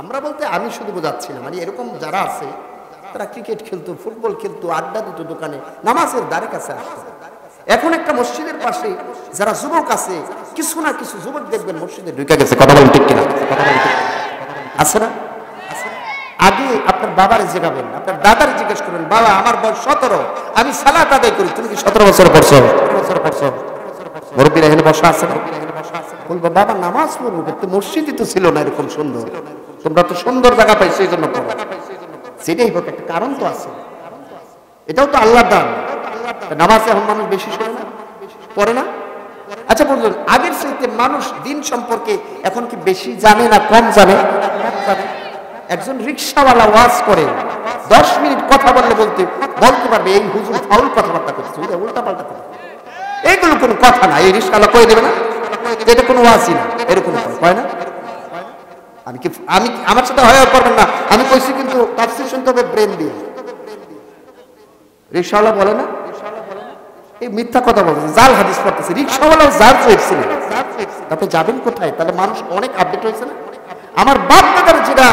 আমরা বলতে আমি শুধু বোঝাচ্ছি না, মানে এরকম যারা আছে, তারা ক্রিকেট খেলতো, ফুটবল খেলতো, আড্ডা দিত দোকানে, নামাজের দ্বারে কাছে আসতো। এখন একটা মসজিদের পাশে যারা যুবক আছে, কিছু না কিছু যুবক দেখবেন মসজিদে ঢুকে গেছে। কথা বলেন ঠিক কিনা? আছে না? আগে আপনার বাবারে জিজ্ঞাবেন, আপনার দাদারে জিজ্ঞেস করবেন, বাবা আমার বয়স 17, আমি সালাত আদায় করি, তুমি কি 17 বছর পড়ছো? মুরব্বীরা এখানে বসা আছে না? বলবো বাবা নামাজ পড়বো, কিন্তু মসজিদই তো ছিল না এরকম সুন্দর, তোমরা তো সুন্দর জায়গা পাইছো এই জন্য পড়ো। সেটাই হোক, একটা কারণ তো আছে, এটাও তো আল্লাহর দান। নামাজ এখন মানুষ বেশি পড়ে না। আচ্ছা বলুন, আগের চাইতে মানুষ দিন সম্পর্কে এখন কি বেশি জানে না কম জানে? একজন রিকশাওয়ালা ওয়াজ করে 10 মিনিট কথা বলতে পারবে এই হুজুর ফাউল কথাবার্তা করছে, উল্টা পাল্টা করে, এইগুলো কোনো কথা না। এই রিকশাওয়ালা কয়ে দেবে না এটা কোনো ওয়াজই না, এরকম হয় না? আমি আমার সাথে হয় করবেন না, আমি কইছি কিন্তু তাফসীর শুনতে হবে ব্রেন দিয়ে। রিকশাওয়ালা বলে না, এই মিথ্যা কথা বলতেছে, জাল হাদিস পড়তেছে, রিকশাওয়ালাও জাল চলছিল। তারপরে যাবেন কোথায়? তাহলে মানুষ অনেক আপডেট হয়েছে না? আমার বাপ দাদার যারা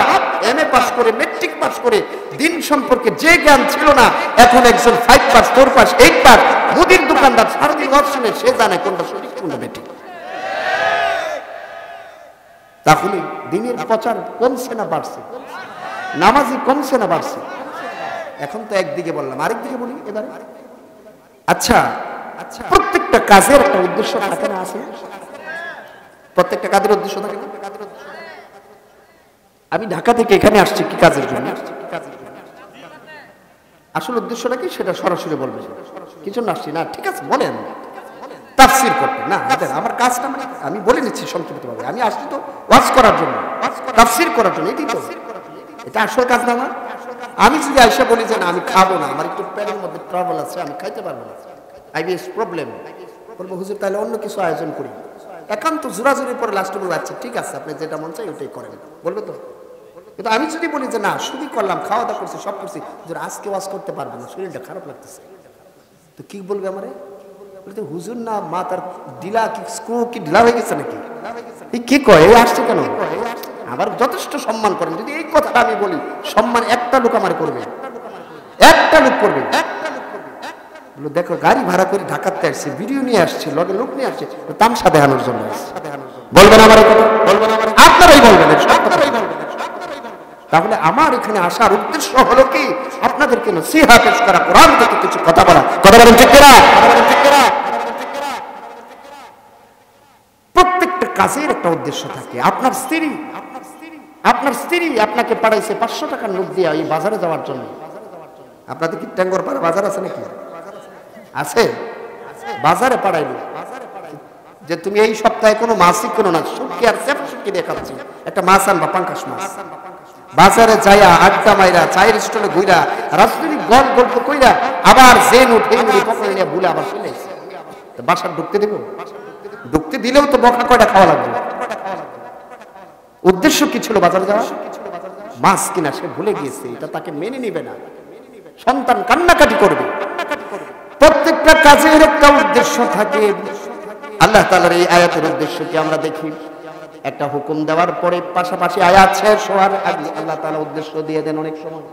MA পাস করে, মেট্রিক পাস করে, দিন সম্পর্কে যে জ্ঞান ছিল না, এখন একজন 5 পাস, 4 পাস, 8 পাস মুদির দোকানদার সারাদিন অপশনে, সে জানে কোনটা সঠিক কোনটা বেঠিক। তাহলে দিনের প্রচার কমছে না বাড়ছে? নামাজি কমছে না বাড়ছে? এখন তো একদিকে বললাম, আরেকদিকে বলি এবারে। আচ্ছা, প্রত্যেকটা কাজের একটা উদ্দেশ্য থাকে না? আছে প্রত্যেকটা কাজের উদ্দেশ্য থাকে না? আমি ঢাকা থেকে এখানে আসছি কি কাজের জন্য? আসল উদ্দেশ্যটা কি সেটা সরাসরি বলবেন, কিছু না আসছি না, ঠিক আছে বলেন, তাফসীর করতে না। আমার কাজটা মানে আমি বলে নিচ্ছি সংক্ষিপ্তভাবে, আমি আসছি তো ওয়াজ করার জন্য, তাফসীর করার জন্য, এটাই তো, এটা আসল কাজ না আমার। আমি যদি আইসা বলি যে না আমি খাবো না, আমার একটু পেটের মধ্যে ট্রাবল আছে, আমি খাইতে পারবো না, IBS প্রবলেম, বলবো হুজুর তাহলে অন্য কিছু আয়োজন করি, একান্ত জোরাজুরি পরে লাস্টে বলবো আচ্ছা ঠিক আছে আপনি যেটা মন চাই ওটাই করেন, বলবে তো? কিন্তু আমি যদি বলি যে না শুধু করলাম, খাওয়া দাওয়া করছি, সব করছি, আজকে ওয়াজ করতে পারবো না, শরীরটা খারাপ লাগতেছে, তো কি বলবে আমারে? হুজুর না মা তার ঢিলা কি স্ক্রু কি ঢিলা হয়ে গেছে নাকি, কি কয় এই আসছে কেন? আবার যথেষ্ট সম্মান করেন। যদি এই কথাটা আমি বলি, সম্মান একটা লোক আমার করবে, একটা লোক করবে। দেখো গাড়ি ভাড়া করে ঢাকাতে আসছে, ভিডিও নিয়ে আসছে, লগে লোক নিয়ে আসছে, তামসা দেখানোর জন্য বলবেন আমার কথা, বলবেন আমার, আপনারাই বলবেন, আপনারাই বলবেন। তাহলে আমার এখানে আসার উদ্দেশ্য হলো কি আপনাদেরকে নসিহত পেশ করা, কোরআন থেকে কিছু কথা বলা। কথা বলেন ঠিক কিনা? প্রত্যেকটা কাজের একটা উদ্দেশ্য থাকে। আপনার স্ত্রী আপনাকে পাঠাইছে 500 টাকার নোট দিয়ে এই বাজারে যাওয়ার জন্য। আপনাদের কি ট্যাঙ্গরপাড়া বাজার আছে নাকি? আছে? বাজারে পাঠাইলো যে তুমি এই সপ্তাহে কোনো মাছই কেনো না, শুটকি আর শুটকি দিয়ে খাচ্ছি, একটা মাছ আনবা, পাঙ্কাশ মাছ। বাজারে যাইয়া আড্ডা মাইরা চায়ের স্টলে ঘুরা রাজনৈতিক গল্প কইরা আবার যে নোট এই নোট পকেটে নিয়ে ভুলে আবার চলে আসছে। বাসার ঢুকতে দেব? ঢুকতে দিলেও তো বকা কয়টা খাওয়া লাগবে। উদ্দেশ্য কি ছিল বাজারে যাওয়া? মাছ কিনা। সে ভুলে গিয়েছে, এটা তাকে মেনে নিবে না, সন্তান কান্নাকাটি করবে। প্রত্যেকটা কাজের একটা উদ্দেশ্য থাকে। আল্লাহ তাআলার এই আয়াতের উদ্দেশ্য কি আমরা দেখি। একটা হুকুম দেওয়ার পরে পাশাপাশি আয়াত শেষ হওয়ার আগে আল্লাহ তাআলা উদ্দেশ্য দিয়ে দেন অনেক সময়।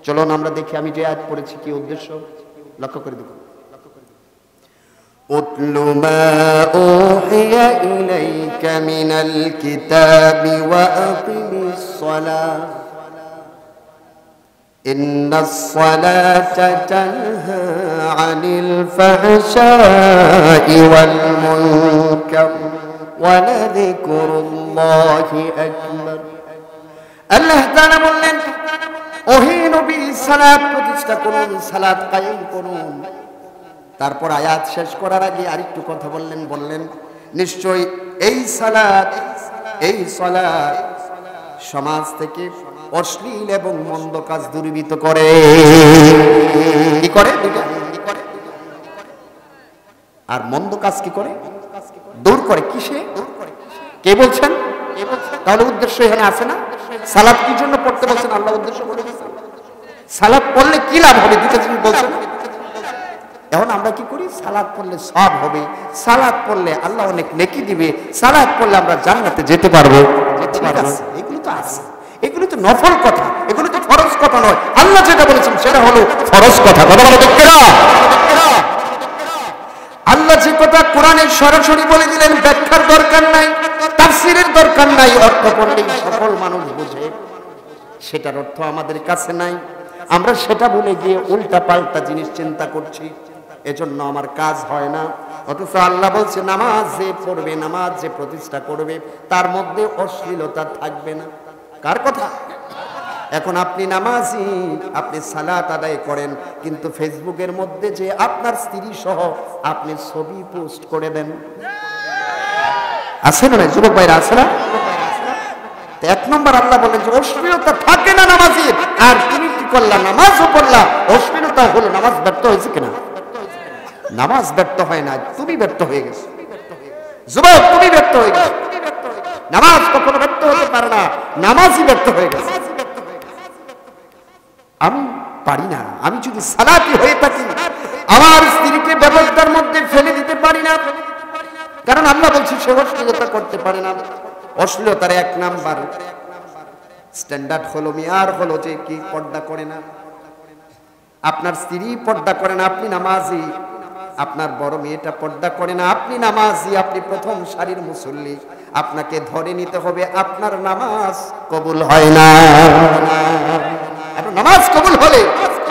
চলুন আমরা দেখি আমি যে আয়াত পড়েছি কি উদ্দেশ্য, লক্ষ্য করে দেখুন। উতলু মা উহিয়া ইলাইকা মিনাল কিতাবি ওয়া আকিমিস সালাহ ইন্নাস সালাতা তানহা আনিল ফাহশাই ওয়াল মুনকার ওয়ালাযিকরুল্লাহি আকবার। আল্লাহ তাআলা বললেন, ওহে নবী সালাত প্রতিষ্ঠা করুন, সালাত কায়েম করুন। তারপর আয়াত শেষ করার আগে আরেকটু কথা বললেন নিশ্চয় এই সালাত সমাজ থেকে অশ্লীল এবং মন্দ কাজ দূরীভূত করে। কি করে? আর মন্দ কাজ কি করে? দূর করে। কিসে? কে বলছেন? তাহলে উদ্দেশ্য এখানে আছে না? সালাত কি জন্য পড়তে বলছেন? আল্লাহ উদ্দেশ্য বলে দিয়েছেন। সালাত পড়লে কি লাভ হবে দুটো জিনিস বলছেন। এখন আমরা কি করি? সালাত পড়লে সওয়াব হবে, সালাত পড়লে আল্লাহ অনেক নেকি দিবে, সালাত পড়লে আমরা জান্নাতে যেতে পারবো। ঠিক আছে, এগুলো তো আছে, এগুলো তো নফল কথা, এগুলো তো ফরজ কথা নয়। আল্লাহ যেটা বলেছেন সেটা হলো ফরজ কথা। কথা বলে দেখতে না, আল্লাহ যে কথা কোরআনে সরাসরি বলে দিলেন, ব্যাখ্যার দরকার নাই, তাফসীরের দরকার নাই, অর্থ পড়লেই সকল মানুষ বোঝে, সেটার অর্থ আমাদের কাছে নাই। আমরা সেটা ভুলে গিয়ে উল্টা পাল্টা জিনিস চিন্তা করছি, এজন্য আমার কাজ হয় না। অথচ আল্লাহ বলছে নামাজ যে পড়বে, নামাজ যে প্রতিষ্ঠা করবে, তার মধ্যে অশ্লীলতা থাকবে না। কার কথা? এখন আপনি নামাজি, আপনি সালাত আদায় করেন, কিন্তু ফেসবুকের মধ্যে যে আপনার স্ত্রী সহ আপনি ছবি পোস্ট করে দেন, আছে না যুবক ভাইরা? আছে না? এক নম্বর আল্লাহ বলেন যে অশ্লীলতা থাকে না নামাজের। আর তুমি কি করলা? নামাজও পড়লা, অশ্লীলতা হলো। নামাজ ব্যর্থ হয়েছে কিনা? নামাজ ব্যর্থ হয় না, তুমি ব্যর্থ হয়ে গেছো। যুবক তুমি ব্যর্থ হয়ে গেছো। নামাজ কখনো ব্যর্থ হতে পারে না, নামাজই ব্যর্থ হয়ে গেছে। আমি পারি না, আমি যদি সালাতি হয়ে থাকি আমার স্ত্রীকে ব্যবস্থার মধ্যে ফেলে দিতে পারি না, কারণ আল্লাহ বলছি সে অশ্লীলতা করতে পারে না। অশ্লীলতার এক নাম্বার স্ট্যান্ডার্ড হলো, মেয়ার হলো যে কি পর্দা করে না। আপনার স্ত্রী পর্দা করে না, আপনি নামাজি। আপনার বড় মেয়েটা পর্দা করে না, আপনি নামাজি, আপনি প্রথম সারির মুসল্লি, আপনাকে ধরে নিতে হবে। আপনার নামাজ কবুল হয় না। নামাজ কবুল হলে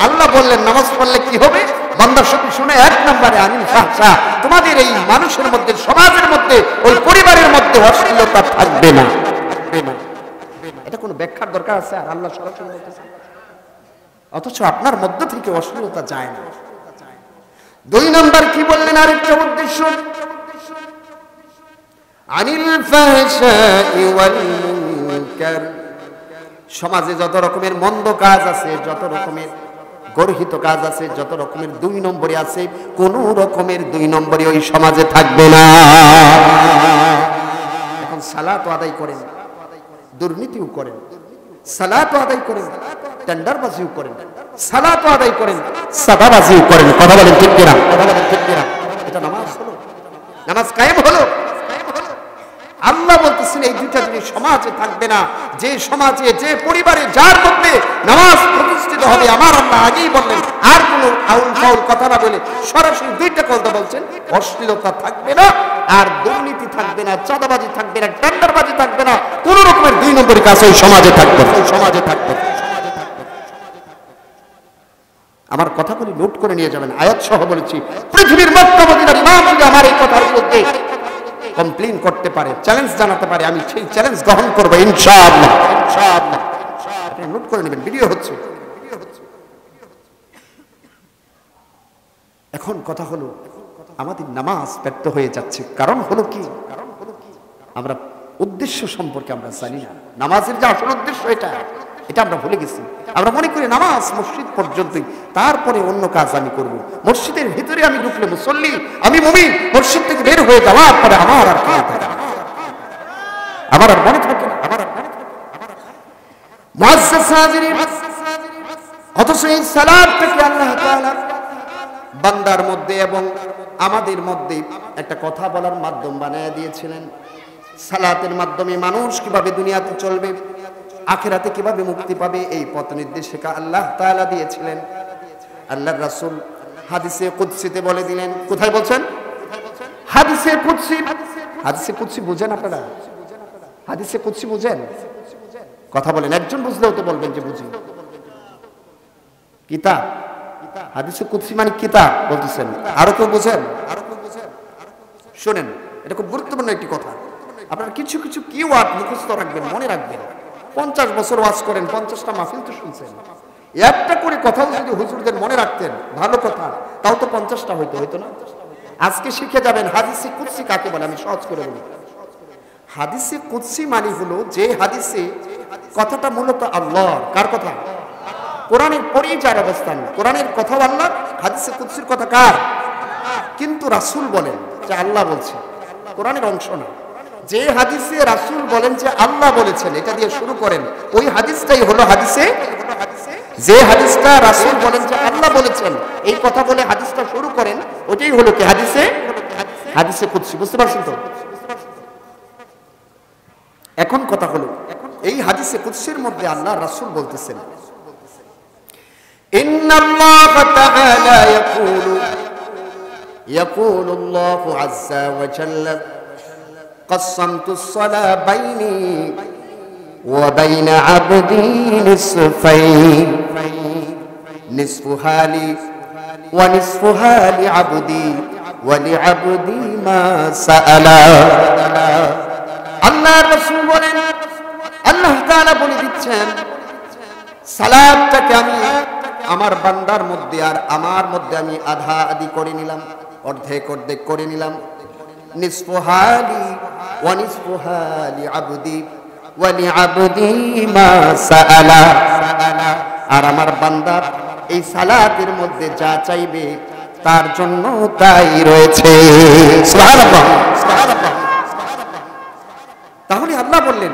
আল্লাহ বললেন নামাজ পড়লে কি হবে? বান্দা শুনে এক নম্বরে আনিল ফাহশা, তোমাদের এই মানুষের মধ্যে, সমাজের মধ্যে, ওই পরিবারের মধ্যে অশ্লীলতা থাকবে না। এটা কোনো ব্যাখ্যার দরকার আছে? আর আল্লাহ সরাসরি বলতেছে, অথচ আপনার মধ্য থেকে অশ্লীলতা যায় না। দুই নম্বর কি বললেন? আরেকটা উদ্দেশ্য, আনিল ফাহশা ওয়াল মুনকার। সমাজে যত রকমের মন্দ কাজ আছে, যত রকমের গর্হিত কাজ আছে, যত রকমের 2 নম্বরই আছে, কোন রকমের 2 নম্বরই ওই সমাজে থাকবে না। এখন সালাত আদায় করেন, দুর্নীতিও করেন, সালাত আদায় করেন, টেন্ডারবাজিও করেন, সালাত আদায় করেন, সাদাবাজিও করেন। কথা বলেন ঠিক কিনা? কথা বলেন ঠিক কিনা? এটা নামাজ হলো? নামাজ কায়েম হলো? আল্লাহ বলতেছেন এই দুইটা জিনিস সমাজে থাকবে না। যে সমাজে, যে পরিবারে, যার মধ্যে নামাজ প্রতিষ্ঠিত হবে, আমার আল্লাহ আগেই বললেন, আর কোন আউল ফাউল কথা না বলে সরাসরি দুইটা কথা বলছেন, অশ্লীলতা থাকবে না, আর দুর্নীতি থাকবে না, চাঁদাবাজি থাকবে না, টেন্ডারবাজি থাকবে না, কোন রকমের 2 নম্বরই কাজ ওই সমাজে থাকবে না। সমাজে থাকবে। আমার কথাগুলি নোট করে নিয়ে যাবেন, আয়াত সহ বলেছি। পৃথিবীর মক্কা মদিনার ইমাম যদি আমার এই কথার বিরুদ্ধে কমপ্লেইন করতে পারে, চ্যালেঞ্জ জানাতে পারে, আমি সেই চ্যালেঞ্জ গ্রহণ করবো ইনশাআল্লাহ। ইনশাআল্লাহ আপনারা নোট করে নেবেন, ভিডিও হচ্ছে। এখন কথা হলো, আমাদের নামাজ ব্যর্থ হয়ে যাচ্ছে। কারণ হলো কি? আমরা উদ্দেশ্য সম্পর্কে আমরা জানি না। নামাজের যে আসল উদ্দেশ্য এটা আমরা ভুলে গেছি। আমরা মনে করি নামাজ মসজিদ পর্যন্তই, তারপরে অন্য কাজ আমি করব। মসজিদের ভিতরে আমি ঢুকলে মুসল্লি, আমি মুমিন, মসজিদ থেকে বের হয়ে যাওয়ার পরে আমার আর মনে থাকে না, আমার আর মনে থাকে না, আমার আর মনে থাকে না। মুআজ্জাজ হাজিরিন, অথচ এই সালাতটাকে আল্লাহ তাআলা বান্দার মধ্যে এবং আমাদের মধ্যে একটা কথা বলার মাধ্যম বানায় দিয়েছিলেন। সালাতের মাধ্যমে মানুষ কিভাবে দুনিয়াতে চলবে, আখিরাতে কিভাবে মুক্তি পাবে, এই পথ নির্দেশিকা আল্লাহ তাআলা দিয়েছিলেন। আল্লাহর রাসূল হাদিসে কুদসিতে বলে দিলেন। কোথায় বলছেন? হাদিসে কুদসি। হাদিসে কুদসি বুঝেন আপনারা? হাদিসে কুদসি বুঝেন? কথা বলেন, একজন বুঝলেও তো বলবেন যে বুঝি। কিতাব, হাদিসে কুদসি মানে কিতাব বলতেছেন। আরো কেউ বুঝেন? শুনেন, এটা খুব গুরুত্বপূর্ণ একটি কথা। আপনারা কিছু কিছু কিওয়ার্ড মুখস্থ রাখবেন, মনে রাখবেন। 50 বছর ওয়াজ করেন, 50টা মাহফিল তো শুনছেন। একটা করে কথাও যদি হুজুরদের মনে রাখতেন, ভালো কথা, তাও তো 50টা হইতো না? আজকে শিখে যাবেন হাদিসে কুদসি কাকে বলে। আমি সহজ করে বলি। হাদিসে কুদসি মানে হলো যে হাদিসে কথাটা মূলত আল্লাহর। কার কথা? কোরআনের পরেই যার অবস্থান। কোরআনের কথাও আল্লাহ, হাদিসে কুদসির কথা কার? কিন্তু রাসূল বলেন যে আল্লাহ বলছে, কোরআনের অংশ না। যে হাদিসে রাসূল বলেন যে আল্লাহ বলেছেন, এটা দিয়ে শুরু করেন, ওই হাদিসটাই হলো হাদিসে। যে হাদিসটা রাসূল বলেন যে আল্লাহ বলেছেন, এই কথা বলে হাদিসটা শুরু করেন, ওইটাই হলো কি হাদিসে, হাদিসে কুদসি। বুঝতে পারছেন তো? এখন কথা হলো, এই হাদিসে কুদসির মধ্যে আল্লাহ রাসূল বলতেছেন, ইন্নাল্লাহ তাআলা ইয়াকুলু আল্লাহু আযজা ওয়া জাল্লা قسمت الصلاة بيني وبين عبدي نصفين نصفها لي ونصفها لعبدي ولعبدي ما سأل আল্লাহ রাসূল বলেন, আল্লাহ তাআলা বলে দিচ্ছেন, সালাতটাকে আমি আমার বান্দার মধ্যে আর আমার মধ্যে আমি আধা আধি করে নিলাম, অর্ধেক অর্ধেক করে নিলাম। নিসফুহা লি ওয়া নিসফুহা লিআবদি ওয়া লিআবদি মা সাআলা। আর আমার বান্দা এই সালাতের মধ্যে যা চাইবে তার জন্য তাই রয়েছে। সুবহানাল্লাহ, সুবহানাল্লাহ। তাহলে আল্লাহ বললেন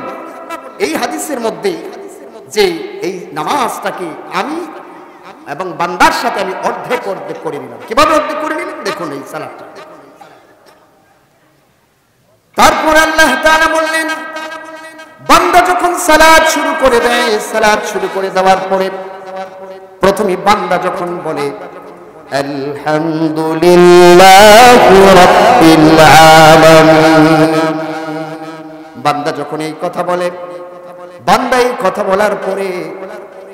এই হাদিসের মধ্যে যে এই নামাজটাকে আমি এবং বান্দার সাথে আমি অর্ধেক অর্ধেক করে নিলাম। কিভাবে অর্ধেক করে নিলাম দেখুন এই সালাতটা। তারপর আল্লাহ তাআলা বললেন, বান্দা যখন সালাত শুরু করে দেয়, সালাত শুরু করে দেওয়ার পরে প্রথমে বান্দা যখন বলে আলহামদুলিল্লাহি রাব্বিল আলামিন, বান্দা যখন এই কথা বলে, বান্দা এই কথা বলার পরে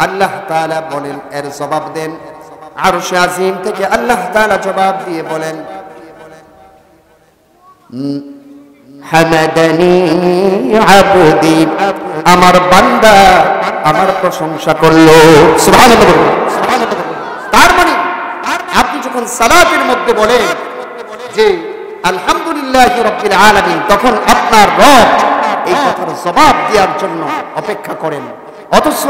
আল্লাহ তাআলা বলেন, এর জবাব দেন আরশে আজিম থেকে আল্লাহ তাআলা জবাব দিয়ে বলেন, হামাদানি আবদি, আমার বান্দা আমার প্রশংসা করলো। সুবহানাল্লাহ, সুবহানাল্লাহ। তার মানে আপনি যখন সালাতের মধ্যে বলেন যে আলহামদুলিল্লাহি রাব্বিল আলামিন, তখন আপনার রব এই কথার জবাব দেওয়ার জন্য অপেক্ষা করেন। অথচ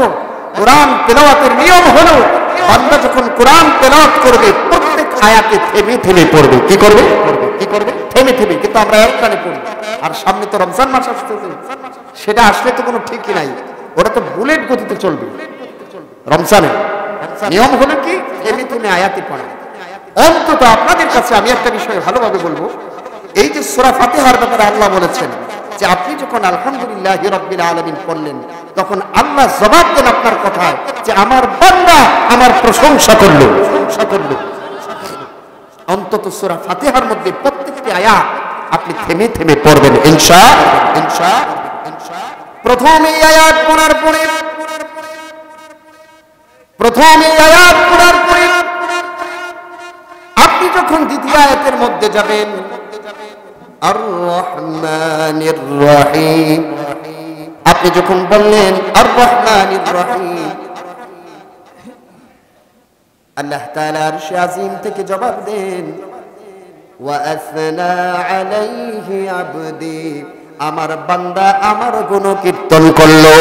কোরআন তেলাওয়াতের নিয়ম হলো বান্দা যখন কোরআন তেলাওয়াত করবে প্রত্যেক আয়াতে থেমে থেমে পড়বে। কি করবে? থেমে থেমে। কিন্তু আমরা একটানে পড়ি। আর সামনে তো রমজান মাস আসতেছে, সেটা আসলে তো কোনো ঠিকই নাই, ওটা তো বুলেট গতিতে চলবে। রমজানের নিয়ম হলো কি থেমে থেমে আয়াতে পড়া। অন্তত আপনাদের কাছে আমি একটা বিষয় ভালোভাবে বলবো, এই যে সূরা ফাতিহার ব্যাপারে আল্লাহ বলেছেন যে আপনি যখন আলহামদুলিল্লাহি রাব্বিল আলামিন পড়লেন তখন আল্লাহ জবাব দেন আপনার কথায় যে আমার বান্দা আমার প্রশংসা করলো। অন্তত সূরা ফাতিহার মধ্যে প্রত্যেকটি আয়াত আপনি থেমে থেমে পড়বেন ইনশাআল্লাহ। প্রথম এই আয়াত পড়ার পরে আপনি যখন দ্বিতীয় আয়াতের মধ্যে যাবেন, আর রহমানির রহিম, আপনি যখন বললেন আর রহমানির রহিম, আল্লাহ তাআলা আরশে আজিম থেকে জবাব দেন ওয়া আসনা আলাইহি আবদি, আমার বান্দা আমার গুণকীর্তন করলো।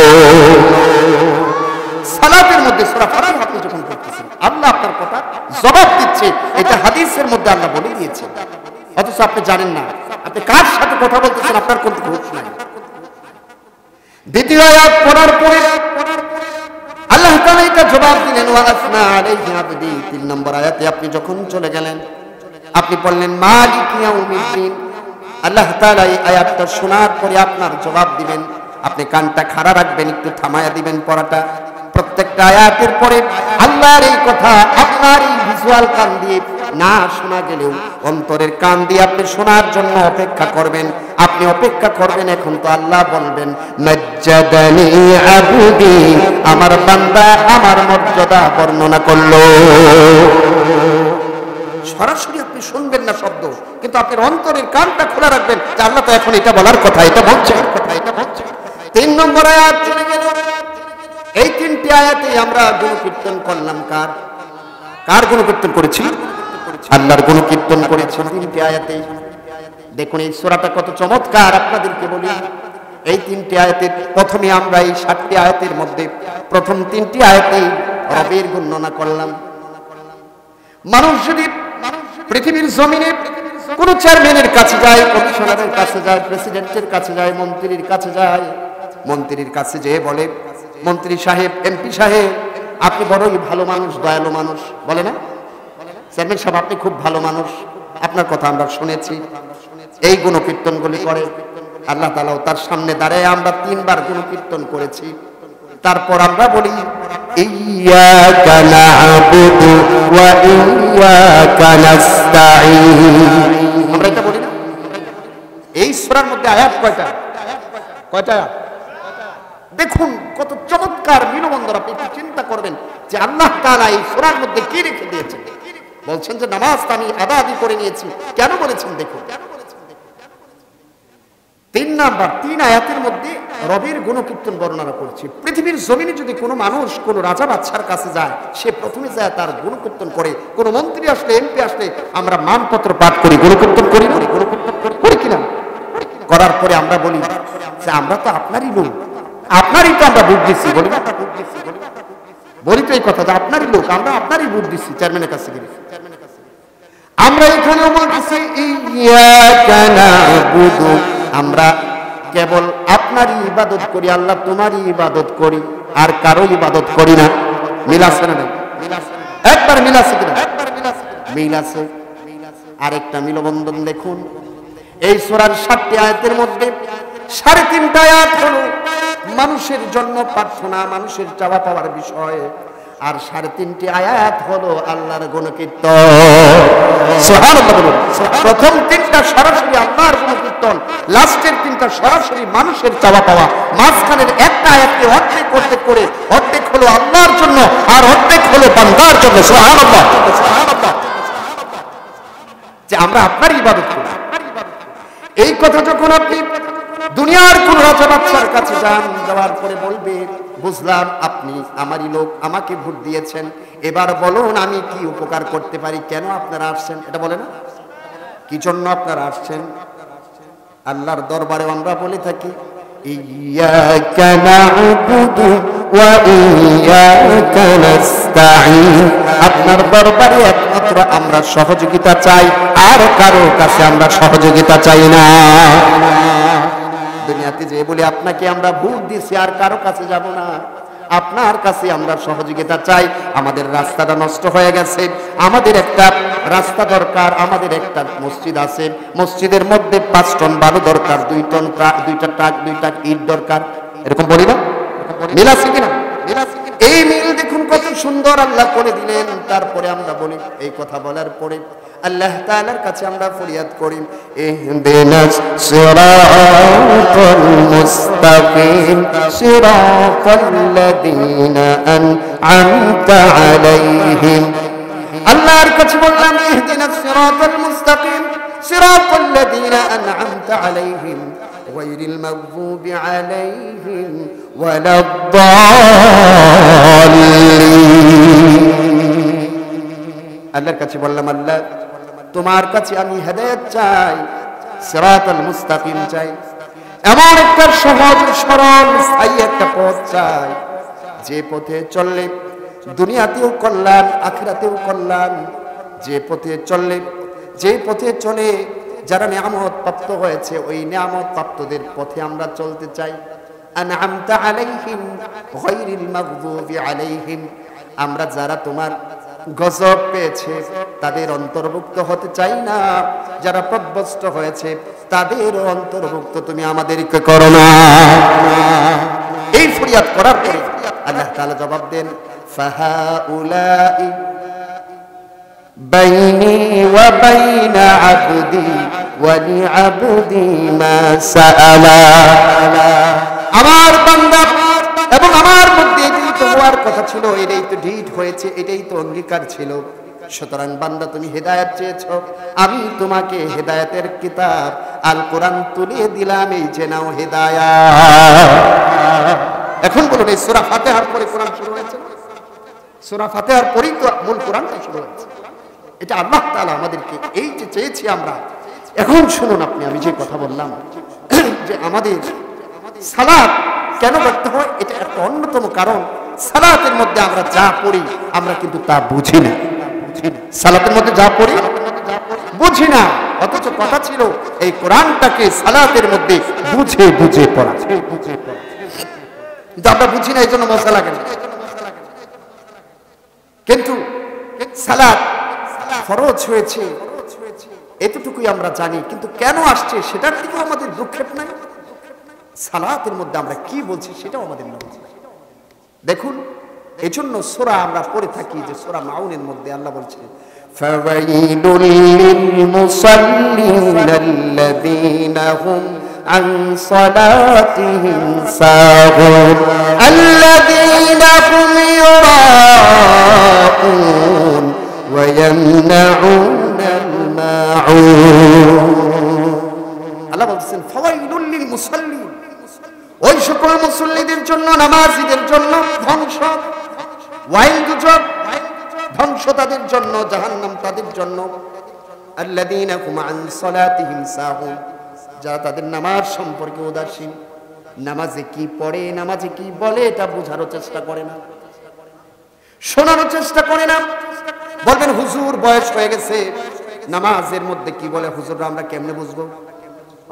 সালাতের মধ্যে সূরা ফাতিহা আপনি যখন পড়তেছেন আল্লাহ আপনার কথা জবাব দিচ্ছে, এটা হাদিসের মধ্যে আল্লাহ বলে দিয়েছে, অথচ আপনি জানেন না আপনি কার সাথে কথা বলতেছেন, আপনার কোনো খোঁজ নাই। দ্বিতীয় আয়াত পড়ার পরে আল্লাহ তাআলা এটা জবাব দিলেন ওয়া আসনা আলাইহি আবদি। 3 নম্বর আয়াতে আপনি যখন চলে গেলেন, আপনি বললেন মালিক ইয়াউমিদ্দিন। আল্লাহ তাআলা এই আয়াতটা শোনার পরে আপনার জবাব দিবেন, আপনি কানটা খাড়া রাখবেন, একটু থামায়া দিবেন পড়াটা। প্রত্যেকটা আয়াতের পরে আল্লাহর এই কথা আপনার এই ভিজুয়াল কান দিয়ে না শোনা গেলেও অন্তরের কান দিয়ে আপনি শোনার জন্য অপেক্ষা করবেন। আপনি অপেক্ষা করবেন, এখন তো আল্লাহ বলবেন মাজ্জাদানি আবদি, আমার বান্দা আমার মর্যাদা বর্ণনা করলো। সরাসরি আপনি শুনবেন না শব্দ, কিন্তু আপনার অন্তরের কানটা খোলা রাখবেন যে আল্লাহ তো এখন এটা বলার কথা, এটা বলছে। 3 নম্বর আয়াত চলে গেল। এই 3টি আয়াতে আমরা গুণকীর্তন করলাম কার গুণকীর্তন করেছি? আল্লাহর গুণকীর্তন করেছি 3টি আয়াতে। দেখুন এই সূরাটা কত চমৎকার, আপনাদেরকে বলি। এই 3টি আয়াতে প্রথমে আমরা এই 7টি আয়াতের মধ্যে প্রথম 3টি আয়াতেই রবের বর্ণনা করলাম। মানুষ যদি পৃথিবীর জমিনে কোন চেয়ারম্যানের কাছে যায়, কমিশনারের কাছে যায়, প্রেসিডেন্টের কাছে যায়, মন্ত্রীর কাছে যায়, মন্ত্রীর কাছে যেয়ে বলে মন্ত্রী সাহেব, এমপি সাহেব আপনি বড়ই ভালো মানুষ, দয়ালু মানুষ, বলে না চেয়ারম্যান সাহেব আপনি খুব ভালো মানুষ, আপনার কথা আমরা শুনেছি, এই গুণকীর্তনগুলি করে। আল্লাহ তাআলাও তার সামনে দাঁড়ায় আমরা 3 বার গুণকীর্তন করেছি। তারপর আমরা বলি ইয়্যাকা না'বুদু ওয়া ইয়্যাকা নাস্তাঈন। আমরা এটা বলি না? এই সূরার মধ্যে আয়াত কয়টা? দেখুন কত চমৎকার মিলবন্ধন। আপনি একটু চিন্তা করবেন যে আল্লাহ তাআলা এই সূরার মধ্যে কি রেখে দিয়েছেন। বলছেন যে নামাজ আমি আদায় করে নিয়েছি, কেন বলেছেন দেখুন। 3 নাম্বার 3 আয়াতের মধ্যে রবের গুণকীর্তন বর্ণনা করছে। পৃথিবীর জমিনে যদি কোনো মানুষ কোনো রাজা বাদশার কাছে যায়, সে প্রথমে যায় তার গুণকীর্তন করে। কোনো মন্ত্রী আসলে, এমপি আসলে আমরা মানপত্র পাঠ করি, গুণকীর্তন করি না? করি কিনা? করার পরে আমরা বলি যে আমরা তো আপনারই লোক, আপনারই তো আমরা ভোট দিচ্ছি, বলি না? বলি তো এই কথা যে আপনারই লোক, আমরা আপনারই ভোট দিচ্ছি চেয়ারম্যানের কাছে গেলে। আমরা এখানেও বলতেছি ইয়্যাকা না'বুদু, আমরা কেবল আপনারই ইবাদত করি, আল্লাহ তোমারই ইবাদত করি, আর কারো ইবাদত করি না। মিল আছে না? একবার মিল আছে কিনা? মিল আছে। আরেকটা মিলবন্ধন দেখুন, এই সূরার 7টি আয়াতের মধ্যে 3.5টা আয়াত হলো মানুষের জন্য প্রার্থনা, মানুষের চাওয়া পাওয়ার বিষয়, আর 3.5টি আয়াত হলো আল্লাহর গুণকীর্তন। সুবহানাল্লাহ বলুন। প্রথম 3টা সরাসরি আল্লাহর গুণকীর্তন, লাস্টের 3টা সরাসরি মানুষের চাওয়া পাওয়া। মাঝখানের একটা আয়াতকে অর্ধেক করে অর্ধেক হলো আল্লাহর জন্য আর অর্ধেক হলো বান্দার জন্য। সুবহানাল্লাহ। যে আমরা আপনার ইবাদত করি। এই কথা যখন আপনি দুনিয়ার কোন রাজা বাদশার কাছে যান, যাওয়ার পরে বলবে বুঝলাম আপনি আমারই লোক, আমাকে ভোট দিয়েছেন, এবার বলুন আমি কি উপকার করতে পারি, কেন আপনারা আসছেন, এটা বলে না? কি জন্য আপনারা আসছেন? আল্লাহর দরবারে আমরা বলে থাকি ইয়াকা না'বুদু ওয়া ইয়াকা নাস্তাঈন, আপনার দরবারে একমাত্র আমরা সহযোগিতা চাই, আর কারো কাছে আমরা সহযোগিতা চাই না। দুনিয়াতে যে বলি আপনাকে আমরা ভোট দিছি, আর কারো কাছে যাব না, আপনার কাছে আমরা সহযোগিতা চাই। আমাদের রাস্তাটা নষ্ট হয়ে গেছে, আমাদের একটা রাস্তা দরকার, আমাদের একটা মসজিদ আছে, মসজিদের মধ্যে 5 টন বালু দরকার, 2 টন দুইটা ট্রাক, 2টা ইট দরকার, এরকম বলি না? মিল আছে কিনা? এই মিল দেখুন কত সুন্দর আল্লাহ করে দিলেন। তারপরে আমরা বলি, এই কথা বলার পরে আল্লাহ তাআলার কাছে আমরা ফরিয়াদ করি, ইহদিনাস সিরাতাল মুস্তাকিম সিরাতাল্লাযীনা আন'আমতা আলাইহিম। আল্লাহর কাছে বললাম, ইহদিনাস সিরাতাল মুস্তাকিম সিরাতাল্লাযীনা আন'আমতা আলাইহিম গায়রিল মাগযুবি আলাইহিম ওয়ালাদ-দাল্লিন। আল্লাহর কাছে বললাম, আল্লাহ তোমার কাছে আমি হেদায়েত চাই, সিরাতাল মুস্তাকিম চাই, এমন একটা সহজ সরল স্থায়ী একটা পথ চাই, যে পথে চললে দুনিয়াতেও কল্যাণ, আখিরাতেও কল্যাণ, যে পথে চললে, যে পথে চলে যারা নিয়ামত প্রাপ্ত হয়েছে, ওই নিয়ামত প্রাপ্তদের পথে আমরা চলতে চাই। আন'আমতা আলাইহিম গায়রিল মাগযুবি আলাইহিম, আমরা যারা তোমার গজব পেয়েছে তাদের অন্তর্ভুক্ত হতে চাই না, যারা পথভ্রষ্ট হয়েছে তাদের অন্তর্ভুক্ত তুমি আমাদেরকে করো না। এই ফরিয়াদ করার পরে আল্লাহ তাআলা জবাব দেন, ফাহাউলাই বাইনি ওয়া বাইনা আবদি ওয়া লিআবদি মা সাআলা। আমার বান্দা এবং আমার মধ্যে যেই তো হওয়ার কথা ছিল, এটাই তো ঢিট হয়েছে, এটাই তো অঙ্গীকার ছিল। সুতরাং বান্দা তুমি হেদায়েত চেয়েছো, আমি তোমাকে হেদায়েতের কিতাব আল কোরআন তুলে দিলাম, এই যে নাও হেদায়েত। এখন বলুন, এই সূরা ফাতিহার পরে কোরআন শুরু হয়েছে, সূরা ফাতিহার পরেই তো মূল কোরআনটা শুরু হয়েছে। এটা আল্লাহ তাআলা আমাদেরকে এই যে চেয়েছি আমরা। এখন শুনুন আপনি, আমি যে কথা বললাম যে আমাদের সালাত কেন করতে হয়, এটা একটা অন্যতম কারণ। সালাতের মধ্যে আমরা যা পড়ি আমরা কিন্তু তা বুঝি না। সালাতের মধ্যে যা পড়ি বুঝি না, অথচ কথা ছিল এই কোরআনটাকে সালাতের মধ্যে বুঝে বুঝে পড়া, কিন্তু আমরা বুঝি না, এই জন্য মজা লাগে না। কিন্তু সালাত ফরজ হয়েছে এতটুকুই আমরা জানি, কিন্তু কেন আসছে সেটার দিকেও আমাদের দুঃখেপ নাই। সালাতের মধ্যে আমরা কি বলছি সেটাও আমাদের না। দেখুন, এজন্য সূরা আমরা পড়ে থাকি যে সূরা মাউনের মধ্যে আল্লাহ বলছেন, ফাওয়াইলুল লিল মুসাল্লিনাল্লাযীনা হুম আন সালাতিহিম সাহুন আল্লাযীনা হুম ইউরাউন ওয়া ইয়ামনাউনাল মাউন। আল্লাহ বলছেন ফাওয়াইলুল লিল মুসাল্লিন, ওই সকল মুসল্লিদের জন্য, নামাজীদের জন্য ধ্বংস, ওয়াইল দুজক ধ্বংস তাদের জন্য, জাহান্নাম তাদের জন্য। আল্লাযীনা হুম আন সালাতিহিম সাহুন, যারা তাদের নামাজ সম্পর্কে উদাসীন, নামাজে কি পড়ে, নামাজে কি বলে এটা বোঝারও চেষ্টা করে না, শোনারও চেষ্টা করে না। বলবেন হুজুর বয়স হয়ে গেছে, নামাজের মধ্যে কি বলে হুজুররা আমরা কেমনে বুঝবো?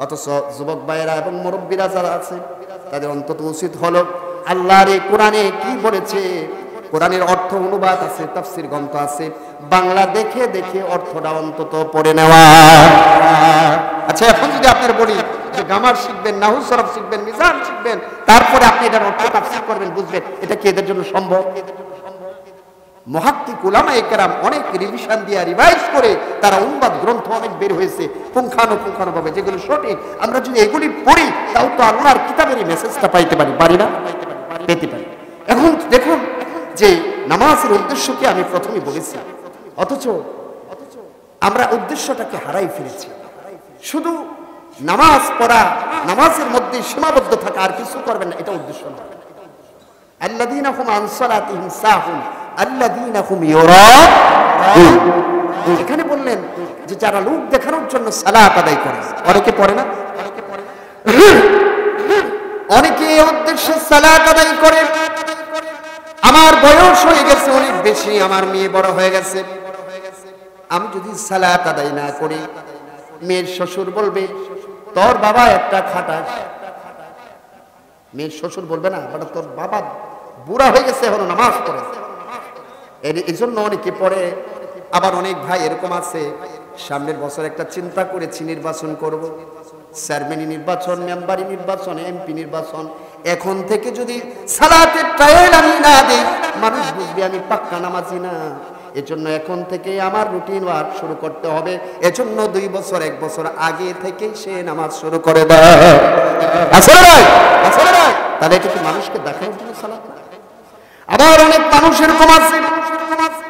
অথচ যুবক ভাইয়েরা এবং মুরব্বীরা যারা আছে তাদের অন্তত উচিত হলো আল্লাহর এই কোরআনে কি বলেছে, কোরআনের অর্থ অনুবাদ আছে, তাফসীর গ্রন্থ আছে, বাংলা দেখে দেখে অর্থটা অন্তত পড়ে নেওয়া। আচ্ছা, এখন যদি আপনার বলি যে গ্রামার শিখবেন, নাহু সরফ শিখবেন, মিজান শিখবেন, তারপরে আপনি এটার অর্থ তাফসীর করবেন, বুঝবেন, এটা কি এদের জন্য সম্ভব? মুহাক্কিক উলামায়ে কেরাম অনেক রিভিশন দিয়ে রিভাইজ করে তারা অনুবাদ গ্রন্থ অনেক বের হয়েছে পুঙ্খানুপুঙ্খানুভাবে, যেগুলো সঠিক। আমরা যদি এগুলি পড়ি তাও তো আল্লাহর কিতাবের মেসেজটা পাইতে পারি না? পেতে পারি। এখন দেখুন যে নামাজের উদ্দেশ্যকে আমি প্রথমেই বলেছি, অথচ আমরা উদ্দেশ্যটাকে হারাই ফেলেছি। শুধু নামাজ পড়া, নামাজের মধ্যে সীমাবদ্ধ থাকা, আর কিছু করবেন না, এটা উদ্দেশ্য না। আল্লাযীনা হুম আন সালাতিহিম সাহুন আল্লাযীনা হুম ইউরাউন, এখানে বললেন যে যারা লোক দেখানোর জন্য সালাত আদায় করে, অনেকে পড়ে না, অনেকে এই উদ্দেশ্যে সালাত আদায় করে। আমার বয়স হয়ে গেছে অনেক বেশি, আমার মেয়ে বড় হয়ে গেছে, আমি যদি সালাত আদায় না করি মেয়ের শ্বশুর বলবে তোর বাবা একটা খাটাস। মেয়ের শ্বশুর বলবে না বাবা তোর বাবা বুড়া হয়ে গেছে এখনো নামাজ পড়ে। এই জন্য অনেকে পড়ে। আবার অনেক ভাই এরকম আছে সামনের বছর একটা চিন্তা করেছি নির্বাচন করব, চেয়ারম্যান নির্বাচন, মেম্বারি নির্বাচন, এমপি নির্বাচন। এখন থেকে যদি সালাতের ট্রায়াল আমি না দিই মানুষ বুঝবে আমি পাক্কা নামাজি না। এজন্য এখন থেকে আমার রুটিন ওয়ার্ক শুরু করতে হবে। এজন্য 2 বছর 1 বছর আগে থেকে সে নামাজ শুরু করে দেয়। আসলে ভাই, আসলে ভাই, তাহলে এটা কি মানুষকে দেখানোর জন্য সালাত না? আবার অনেক মানুষ এরকম আছে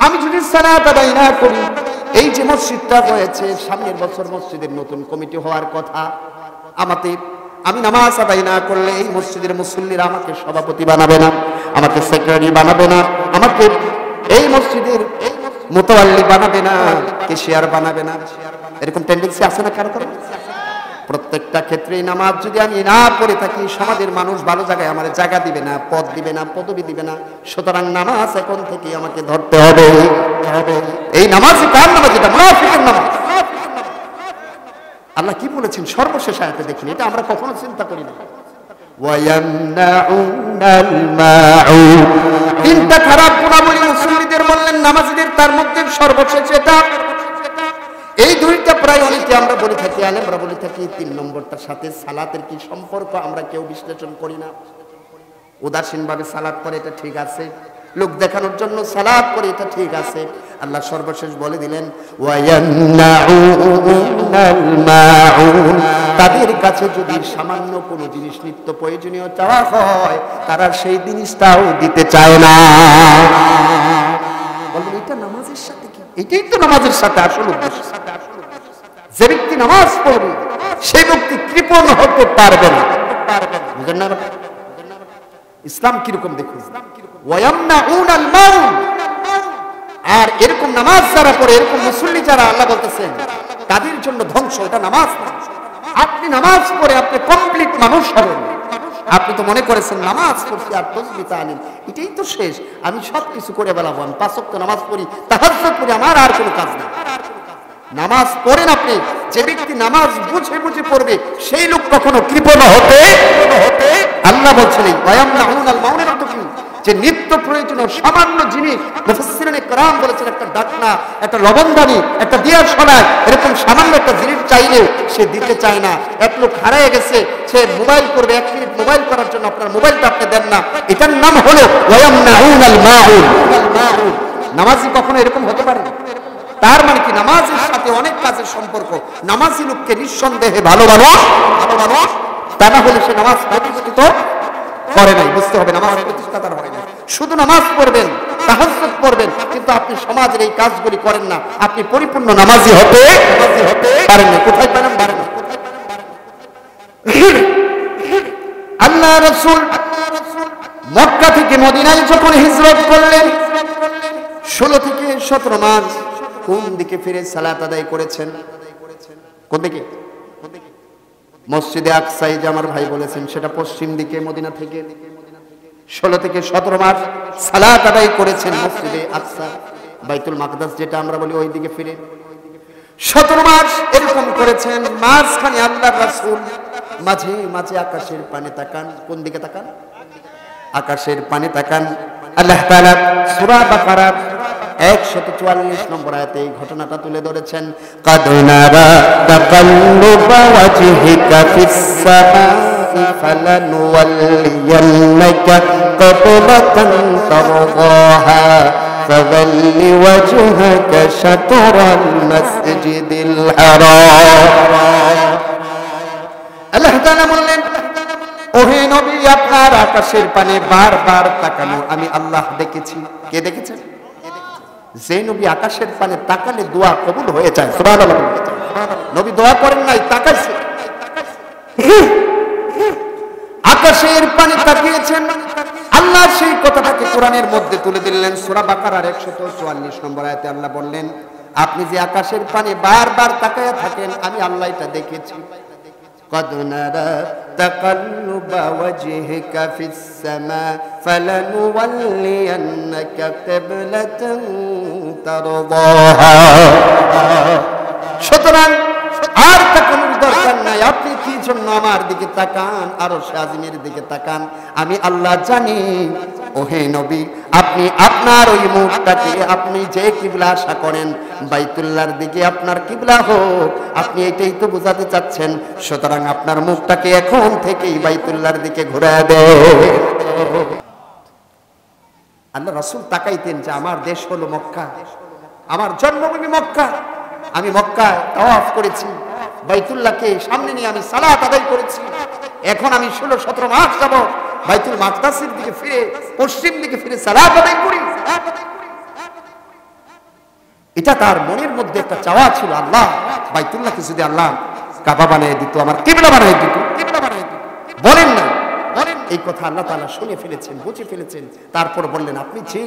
আমি যদি সালাত আদায় না করি, এই যে মসজিদটা হয়েছে সামনের বছর মসজিদের নতুন কমিটি হওয়ার কথা, আমি নামাজ আদায় না করলে এই মসজিদের মুসল্লিরা আমাকে সভাপতি বানাবে না, আমাকে সেক্রেটারি বানাবে না, আমাকে এই মসজিদের মুতাওয়াল্লি বানাবে না, কেশিয়ার বানাবে না। এরকম টেন্ডেন্সি আছে না কারো কারো? প্রত্যেকটা ক্ষেত্রেই নামাজ যদি আমি না পড়ে থাকি সমাজের মানুষ ভালো জায়গায় আমার জায়গা দিবে না, পদ দিবে না, পদবি দিবে না। সুতরাং নামাজ এখন থেকে আমাকে ধরতে হবে। এই নামাজ কার নামাজ? এটা মুনাফিকের নামাজ। আল্লাহ কি বলেছেন সর্বশেষ আয়াতে দেখুন, এটা আমরা কখনো চিন্তা করি না। ওয়ায়ামনাউনাল মাউন, তিনটা খারাপ গুণাবলী মুসল্লিদের বললেন নামাজীদের, তার মধ্যে সর্বশেষ এটা। এই দুইটা প্রায় অনেকে আমরা বলে থাকি, আলেমরা বলে থাকি। 3 নম্বরটার সাথে সালাতের কি সম্পর্ক আমরা কেউ বিশ্লেষণ করি না। উদাসীন ভাবে সালাত করে এটা ঠিক আছে, লোক দেখানোর জন্য সালাত করে এটা ঠিক আছে। আল্লাহ সর্বশেষ বলে দিলেন ওয়ায়ামনাউনাল মাউন, তাদের কাছে যদি সামান্য কোনো জিনিস নিত্য প্রয়োজনীয় চাওয়া হয় তারা সেই জিনিসটাও দিতে চায় না। বলুন এটা নামাজের সাথে কি? এটাই তো নামাজের সাথে আসল উদ্দেশ্য। যে ব্যক্তি নামাজ পড়বে সেই ব্যক্তি কৃপণ হতে পারবে না। বুঝেন না? ইসলাম কিরকম দেখুন, ওয়ায়ামনাউনাল মাউন। আর এরকম নামাজ যারা পড়ে, এরকম মুসল্লি যারা, আল্লাহ বলতেছেন তাদের জন্য ধ্বংস। এটা নামাজ না। আপনি নামাজ পড়ে আপনি কমপ্লিট মানুষ হবেন। আপনি তো মনে করেছেন নামাজ পড়ছি আর তাসবিহ তাহলিল এটাই তো শেষ, আমি সব কিছু করে বেলাবো, আমি 5 ওয়াক্ত নামাজ পড়ি, তাহাজ্জুদ পড়ি, আমার আর কোনো কাজ নেই। নামাজ পড়েন আপনি। যে ব্যক্তি নামাজ বুঝে বুঝে পড়বে সেই লোক কখনো কৃপণ হতে আল্লাহ বলছেন ওয়ায়ামনাউনাল মাউনের অর্থ কি? যে নিত্য প্রয়োজনীয় সামান্য জিনিস, মুফাসসিরিনে কেরাম বলেছেন একটা ডাকনা, একটা লবণদানি, একটা দিয়ার সোনার, এরকম সামান্য একটা জিনিস চাইলেও সে দিতে চায় না। এক লোক হারিয়ে গেছে, সে মোবাইল করবে, 1 মিনিট মোবাইল করার জন্য আপনার মোবাইলটা আপনি দেন না, এটার নাম হলো ওয়ায়ামনাউনাল মাউন। নামাজি কখনো এরকম হতে পারে না। তার মানে কি নামাজের সাথে অনেক কাজের সম্পর্ক। নামাজি লোককে নিঃসন্দেহে ভালোবাসা, তা না হলে সে নামাজ প্রতিষ্ঠিত করে নাই। বুঝতে হবে নামাজ প্রতিষ্ঠা তার হয় না। শুধু নামাজ পড়বেন, তাহাজ্জুদ পড়বেন, কিন্তু আপনি সমাজের এই কাজগুলি করেন না, আপনি পরিপূর্ণ নামাজি হতে পারেন না। কোথায় পারেন? পারেন না। আল্লাহ রাসূল মক্কা থেকে মদিনায় যখন হিজরত করলেন 16 থেকে 17 মাস কোন দিকে ফিরে সালাত আদায় করেছেন? কোন দিকে? মসজিদে আকসায়, যে আমার ভাই বলেছেন সেটা পশ্চিম দিকে মদিনা থেকে। 16 থেকে 17 মাস সালাত আদায় করেছেন মসজিদে আকসা, বাইতুল মাকদাস যেটা আমরা বলি, ওই দিকে ফিরে 17 মাস এরকম করেছেন। মাঝখানে আল্লাহর রাসূল মাঝে মাঝে আকাশের পানে তাকান। কোন দিকে তাকান? আকাশের পানে তাকান। আল্লাহ তাআলা সূরা বাকারার 144 নম্বর আয়াতে এই ঘটনাটা তুলে ধরেছেন। কাদ নারা তাকাল্লুবা ওয়াজহিকা ফিস সামাই ফালানুওয়াল্লিয়ান্নাকা কিবলাতান তারদাহা ফাওয়াল্লি ওয়াজহাকা শাতরাল মাসজিদিল হারাম। আল্লাহ তাআলা বললেন, ওহে নবী, আপনার আকাশের পানে বারবার তাকানো আমি আল্লাহ দেখেছি। কে দেখেছেন? যে নবী আকাশের পানে তাকালে দোয়া কবুল হয়ে যায়। সুবহানাল্লাহ। নবী দোয়া করেন নাই, তাকাইছে। আকাশের পানে তাকিয়েছেন। আল্লাহ সেই কথাটাকে কোরআনের মধ্যে তুলে দিলেন। সূরা বাকারার 144 নম্বর আয়াতে আল্লাহ বললেন, আপনি যে আকাশের পানে বারবার তাকায়া থাকেন আমি আল্লাহ এটা দেখেছি। قد نرى تقلب وجهك في السماء فلنولينك قبلة ترضاها সুতরাং আর তাকানোর দরকার নাই, আপনি কি জন্য আমার দিকে তাকান, আরশে আজিমের দিকে তাকান। আমি আল্লাহ জানি ওহে নবী, আপনি আপনার ওই মুখটাকে আপনি যে কিবলা আশা করেন বাইতুল্লাহর দিকে আপনার কিবলা হোক, আপনি এটাই তো বোঝাতে চাচ্ছেন। সুতরাং আপনার মুখটাকে এখন থেকেই বাইতুল্লাহর দিকে ঘুরায় দেন। আল্লাহ রাসূল তাকাইতেন যে আমার দেশ হলো মক্কা, আমার জন্মভূমি মক্কা, আমি মক্কায় তাওয়াফ করেছি, বাইতুল্লাহকে সামনে নিয়ে আমি সালাত আদায় করেছি। এখন আমি 16-17 মাস যাব বাইতুল মাকদাসের দিকে ফিরে, পশ্চিম দিকে ফিরে সালাত আদায় করি। এটা তার মনের মধ্যে একটা চাওয়া ছিল, আল্লাহ বাইতুল্লাহকে যদি আল্লাহ কাবা বানিয়ে দিত, আমার কিবলা বানিয়ে দিত। বলেন না, বলেন এই কথা আল্লাহ তাআলা শুনে ফেলেছেন, বুঝে ফেলেছেন। তারপর বললেন আপনি যে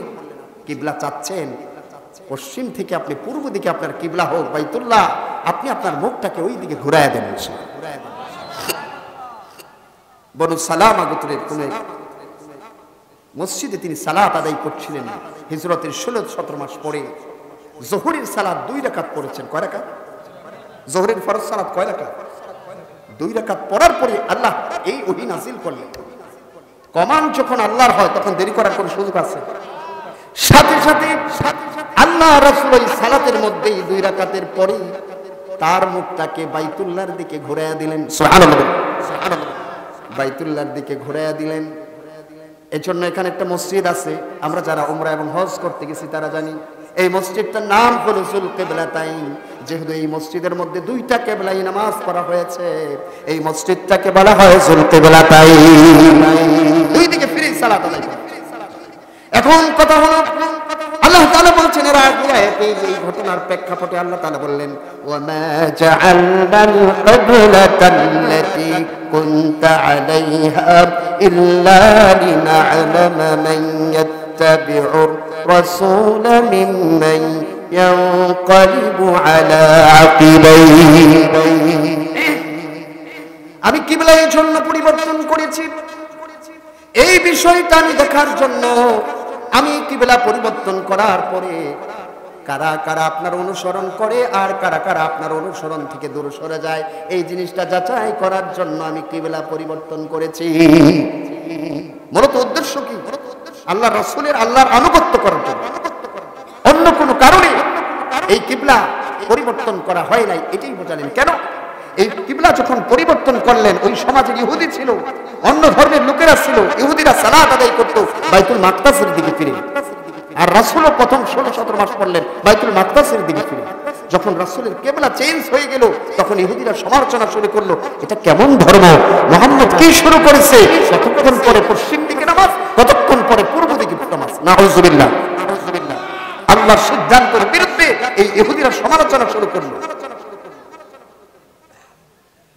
কিবলা চাচ্ছেন পশ্চিম থেকে আপনি পূর্ব দিকে আপনার কিবলা হোক বাইতুল্লাহ, আপনি আপনার মুখটাকে ওই দিকে ঘুরায় দেন। বনু সালামা গোত্রের কোন মসজিদে তিনি সালাত আদায় করছিলেন। হিজরতের 16-17 মাস পরে যোহরের সালাত 2 রাকাত পড়েছেন। কয় রাকাত? যোহরের ফরজ সালাত কয় রাকাত? 2 রাকাত পড়ার পরে আল্লাহ এই ওহী নাযিল করলেন। কমান যখন আল্লাহর হয় তখন দেরি করার কোন সুযোগ আছে? সাথে সাথে আল্লাহ রাসূল এই সালাতের মধ্যেই 2 রাকাতের পরে তার মুখটাকে বাইতুল্লাহর দিকে ঘুরাইয়া দিলেন। সুবহানাল্লাহ, সুবহানাল্লাহ। বাইতুল্লাহর দিকে ঘুরাইয়া দিলেন। এজন্য এখানে একটা মসজিদ আছে, আমরা যারা উমরা এবং হজ করতে গেছি তারা জানি এই মসজিদটার নাম হলো যুল কিবলাতাইন। যেহেতু এই মসজিদের মধ্যে 2টা কিবলাই নামাজ পড়া হয়েছে, এই মসজিদটাকে বলা হয় যুল কিবলাতাইন। 2 দিকে ফিরে সালাত আদায় করে। এখন কথা হলো আল্লাহ তাআলা বলছেন এর আগে আয়াতে এই ঘটনার প্রেক্ষাপটে আল্লাহ তাআলা বললেন ওয়া মা জাআলনাল কিবলাতাল্লাতী কুনতা আলাইহা ইল্লা লিনা'লামা মান ইয়াত্তাবি'ুর রাসূলা মিম্মান ইয়ানকালিবু আলা আকিবাইহি। আমি কিবলা এর জন্য পরিবর্তন করেছি, এই বিষয়টা আমি দেখার জন্য। আমি কিবলা পরিবর্তন করার পরে কারা কারা আপনার অনুসরণ করে আর কারা কারা আপনার অনুসরণ থেকে দূরে সরে যায়, এই জিনিসটা যাচাই করার জন্য আমি কিবলা পরিবর্তন করেছি। মূলত উদ্দেশ্য কি? আল্লাহ রাসূলের আল্লাহর আনুগত্য করার জন্য, অন্য কোনো কারণে এই কিবলা পরিবর্তন করা হয় নাই। এটাই বোঝালেন। কেন এই কিবলা যখন পরিবর্তন করলেন, ওই সমাজে ইহুদি ছিল, অন্য ধর্মের লোকেরা ছিল, ইহুদিরা সালাত আদায় করত বাইতুল মাকদাসের দিকে ফিরে, আর রাসূলও প্রথম 16-17 মাস পড়লেন বাইতুল মাকদাসের দিকে ফিরে। যখন রাসূলের কিবলা চেঞ্জ হয়ে গেল তখন ইহুদিরা সমালোচনা শুরু করলো, এটা কেমন ধর্ম, মুহাম্মদ কি শুরু করেছে? কতক্ষণ পরে পশ্চিম দিকে নামাজ, কতক্ষণ পরে পূর্ব দিকে নামাজ। নাউযুবিল্লাহ, নাউযুবিল্লাহ। আল্লাহর সিদ্ধান্তের বিরুদ্ধে এই ইহুদিরা সমালোচনা শুরু করলো।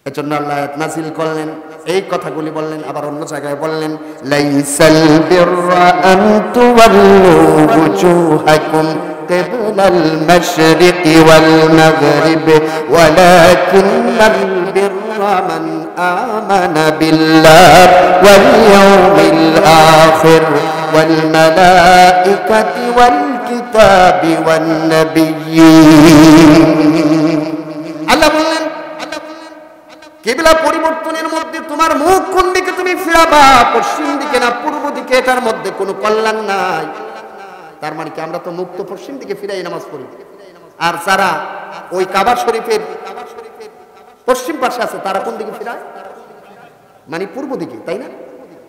এজন্য আল্লাহ আয়াত নাযিল করলেন, এই কথাগুলি বললেন। আবার অন্য জায়গায় বললেন লাইসাল বিররা আন তুওয়াল্লু ওয়ুজুহাকুম কিবলাল মাশরিকি ওয়াল মাগরিব ওয়ালাকিন্নাল বিররা মান আমানা বিল্লাহি ওয়াল ইয়াউমিল আখির ওয়াল মালাইকাতি ওয়াল কিতাবি ওয়ান নাবিয়্যিন। আল্লাহ বললেন কিবলা পরিবর্তনের মধ্যে তোমার মুখ কোন দিকে তুমি ফিরাবা, পশ্চিম দিকে না পূর্ব দিকে, এটার মধ্যে কোনো কল্যাণ নাই। তার মানে কি আমরা তো মুখ তো পশ্চিম দিকে ফিরাই নামাজ পড়ি, আর যারা ওই কাবা শরীফের পশ্চিম পাশে আছে তারা কোন দিকে ফিরায়? মানে পূর্ব দিকে, তাই না?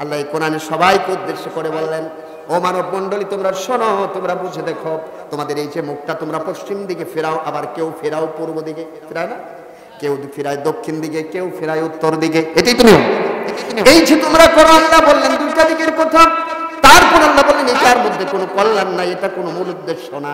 আল্লাহ এই কোরআনে সবাইকে উদ্দেশ্য করে বললেন ও মানব মণ্ডলী তোমরা শোনো, তোমরা বুঝে দেখো, তোমাদের এই যে মুখটা তোমরা পশ্চিম দিকে ফেরাও, আবার কেউ ফেরাও পূর্ব দিকে, ফেরায় না? কেউ ফিরায় দক্ষিণ দিকে, কেউ ফিরায় উত্তর দিকে। এটাই তুমি এই যে তোমরা করো। আল্লাহ বললেন 2টা দিকের কথা। তারপর আল্লাহ বললেন এটার মধ্যে কোনো কল্যাণ নাই, এটা কোনো মূল উদ্দেশ্য না।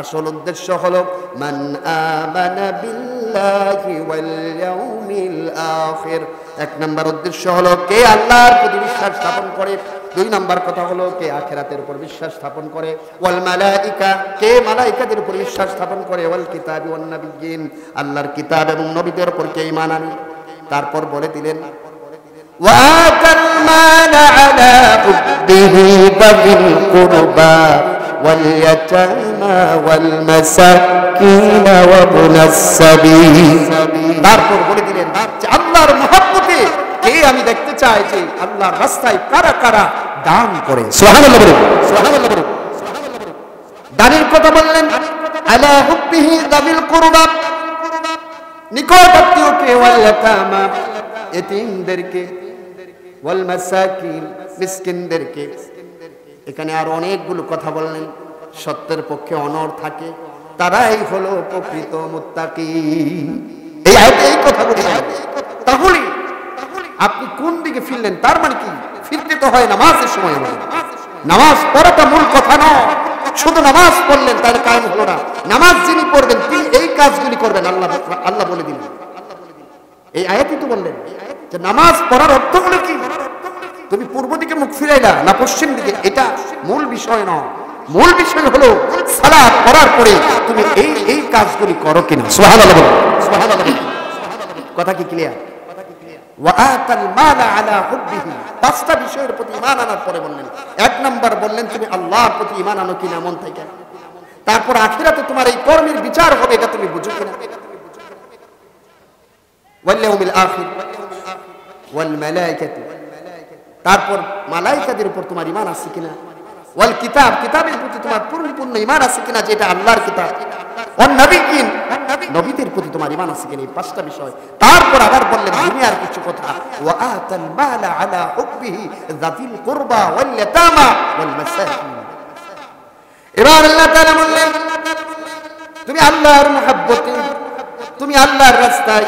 আসল উদ্দেশ্য হলো মান আমানা বিল্লাহি ওয়াল ইয়াউমিল আখির। 1 নাম্বার উদ্দেশ্য হলো কে আল্লাহর প্রতি বিশ্বাস স্থাপন করে। 2 নাম্বার কথা হলো কে আখিরাতের উপর বিশ্বাস স্থাপন করে। ওয়াল মালাইকা, কে মালাইকাদের উপর বিশ্বাস স্থাপন করে। ওয়াল কিতাবি ওয়ান নাবিয়্যিন, আল্লাহর কিতাব এবং নবীদের উপর কে ঈমান আনে। তারপর বলে দিলেন وآتى المال على حبه ذوي القربى واليتامى والمساكين وابن السبيل তারপর বলে দিলেন যে আল্লাহর মহব্বতে কে আমি দেখতে চাই যে আল্লাহর রাস্তায় কারা কারা দান করে সুবহানাল্লাহ বলুন সুবহানাল্লাহ বলুন দানের কথা বললেন আলা হুব্বিহি যাবিল কুরবা নিকট আত্মীয়কে ওয়াল ইয়াতামা এতিমদেরকে ওয়াল মাসাকিন মিসকিনদেরকে এখানে আর অনেকগুলো কথা বললেন সত্যের পক্ষে অনড় থাকে তারাই হলো প্রকৃত মুত্তাকি এই আয়াতে এই কথাগুলো তাহলে আপনি কোন দিকে ফিরলেন তার মানে কি ফিরতে তো হয় নামাজের সময় নামাজ পড়াটা মূল কথা নয় শুধু নামাজ পড়লেন তার কায়েম হলো না নামাজ যিনি পড়বেন তিনি এই কাজগুলি করবেন আল্লাহ বলে দিলেন এই আয়াতই তো বললেন যে নামাজ পড়ার অর্থ হলো কি তুমি পূর্ব দিকে মুখ ফিরাইলা না পশ্চিম দিকে এটা মূল বিষয় নয় মূল বিষয় হলো সালাত পড়ার পরে তুমি এই কাজগুলি করো কিনা সুবহানাল্লাহ সুবহানাল্লাহ কথা কি ক্লিয়ার ওয়াআতাল মাল আলা হুব্বিহি পাঁচটা বিষয়ের প্রতি ঈমান আনার পরে বললেন এক নাম্বার বললেন তুমি আল্লাহর প্রতি ঈমান আনো কিনা মন থেকে তারপর আখিরাতে তোমার এই কর্মের বিচার হবে এটা তুমি বুঝো কিনা ওয়াল ইয়াউমিল আখির ওয়াল মালায়েকাতু তারপর মালায়েকাদের উপর তোমার ঈমান আছে কিনা ওয়াল কিতাব কিতাবের প্রতি তোমার পরিপূর্ণ ঈমান আছে কিনা যেটা আল্লাহর কিতাব ওয়ান নবিয়িন নবীদের প্রতি তোমার ঈমান আছে কিনা এই পাঁচটা বিষয় তারপর আবার বললেন দুনিয়ার কিছু কথা ওয়া আতাল মাল আলা হুব্বিহি যাতিল কুরবা ওয়াল ইয়াতামা ওয়াল মাসাকিন এবার আল্লাহ তাআলা বললেন তুমি আল্লাহর মহব্বতে তুমি আল্লাহর রাস্তায়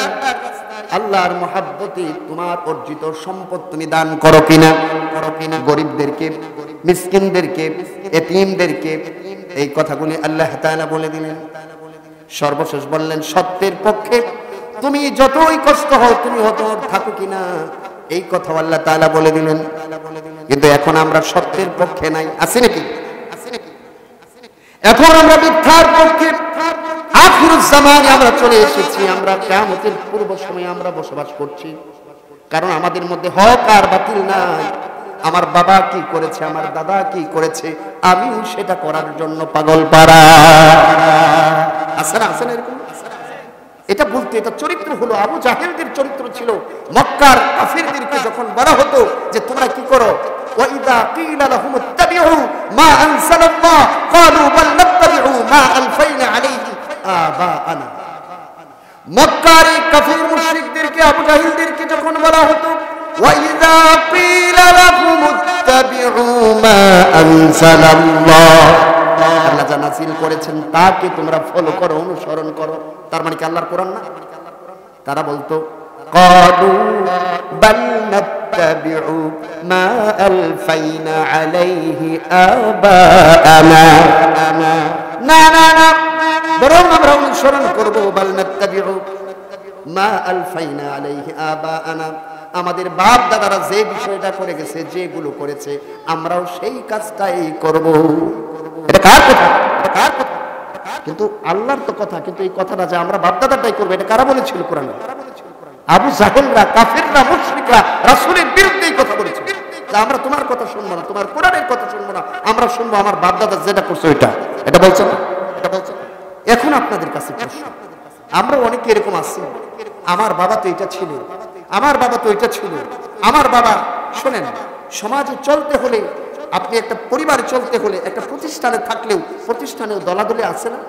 আল্লাহর মহব্বতে তোমার অর্জিত সম্পদ তুমি দান করো কিনা গরিবদেরকে মিসকিনদেরকে এতিমদেরকে এই কথাগুলি আল্লাহ তাআলা বলে দিলেন সর্বশেষ বললেন সত্যের পক্ষে তুমি যতই কষ্ট হও তুমি হত থাকো কিনা এই কথা আল্লাহ তাআলা বলে দিলেন কিন্তু এখন আমরা সত্যের পক্ষে নাই আছে নাকি এখন আমরা মিথ্যার পক্ষে আখিরুজ জামানে আমরা চলে এসেছি আমরা কিয়ামতের পূর্ব সময়ে আমরা বসবাস করছি কারণ আমাদের মধ্যে হক আর বাতিল নাই আমার বাবা কি করেছে আমার দাদা কি করেছে আমিও সেটা করার জন্য পাগল পারা আছে না এরকম এটা বলতে এটা চরিত্র হলো আবু জাহেলদের চরিত্র ছিল মক্কার কাফিরদেরকে যখন বলা হতো যে তোমরা কি করো ওয়াইদা কিলা লাহুম ইত্তাবিউ মা আনসালাল্লাহ ক্বালু বাল নাত্তাবিউ মা আলফাইনা আলাইহি আবাআনা মক্কার কাফির মুশরিকদেরকে আবু জাহেলদেরকে যখন বলা হতো ওয়াইদা কিলা লাহুম ইত্তাবিউ মা আনসালাল্লাহ আল্লাহ যা নাযিল করেছেন তাকে তোমরা ফলো করো অনুসরণ করো তার মানে কি আল্লাহর কোরআন না তারা বলতো ক্বালু বাল নাত্তাবিউ মা আলফাইনা আলাইহি আবাআনা না না না বরং আমরা অনুসরণ করব বাল নাত্তাবিউ মা আলফাইনা আলাইহি আবাআনা আমাদের বাপ দাদারা যে বিষয়টা করে গেছে যেগুলো করেছে আমরাও সেই কাজটাই করব এটা কার কথা কিন্তু আল্লাহর তো কথা কিন্তু এই কথাটা যে আমরা বাপ দাদাটাই করব এটা কারা বলেছিল কোরআনে আবু জাহেলরা কাফিররা মুশরিকরা রাসূলের বিরুদ্ধে এই কথা বলেছে যে আমরা তোমার কথা শুনবো না তোমার কোরআনের কথা শুনবো না আমরা শুনবো আমার বাপ দাদা যেটা করছে এটা বলছে না এখন আপনাদের কাছে প্রশ্ন আমরা অনেকে এরকম আছি আমার বাবা তো এটা ছিল আমার বাবা তো এটা ছিল আমার বাবা শুনেন সমাজে চলতে হলে আপনি একটা পরিবারে চলতে হলে একটা প্রতিষ্ঠানে থাকলেও প্রতিষ্ঠানে দলাদলি আছে না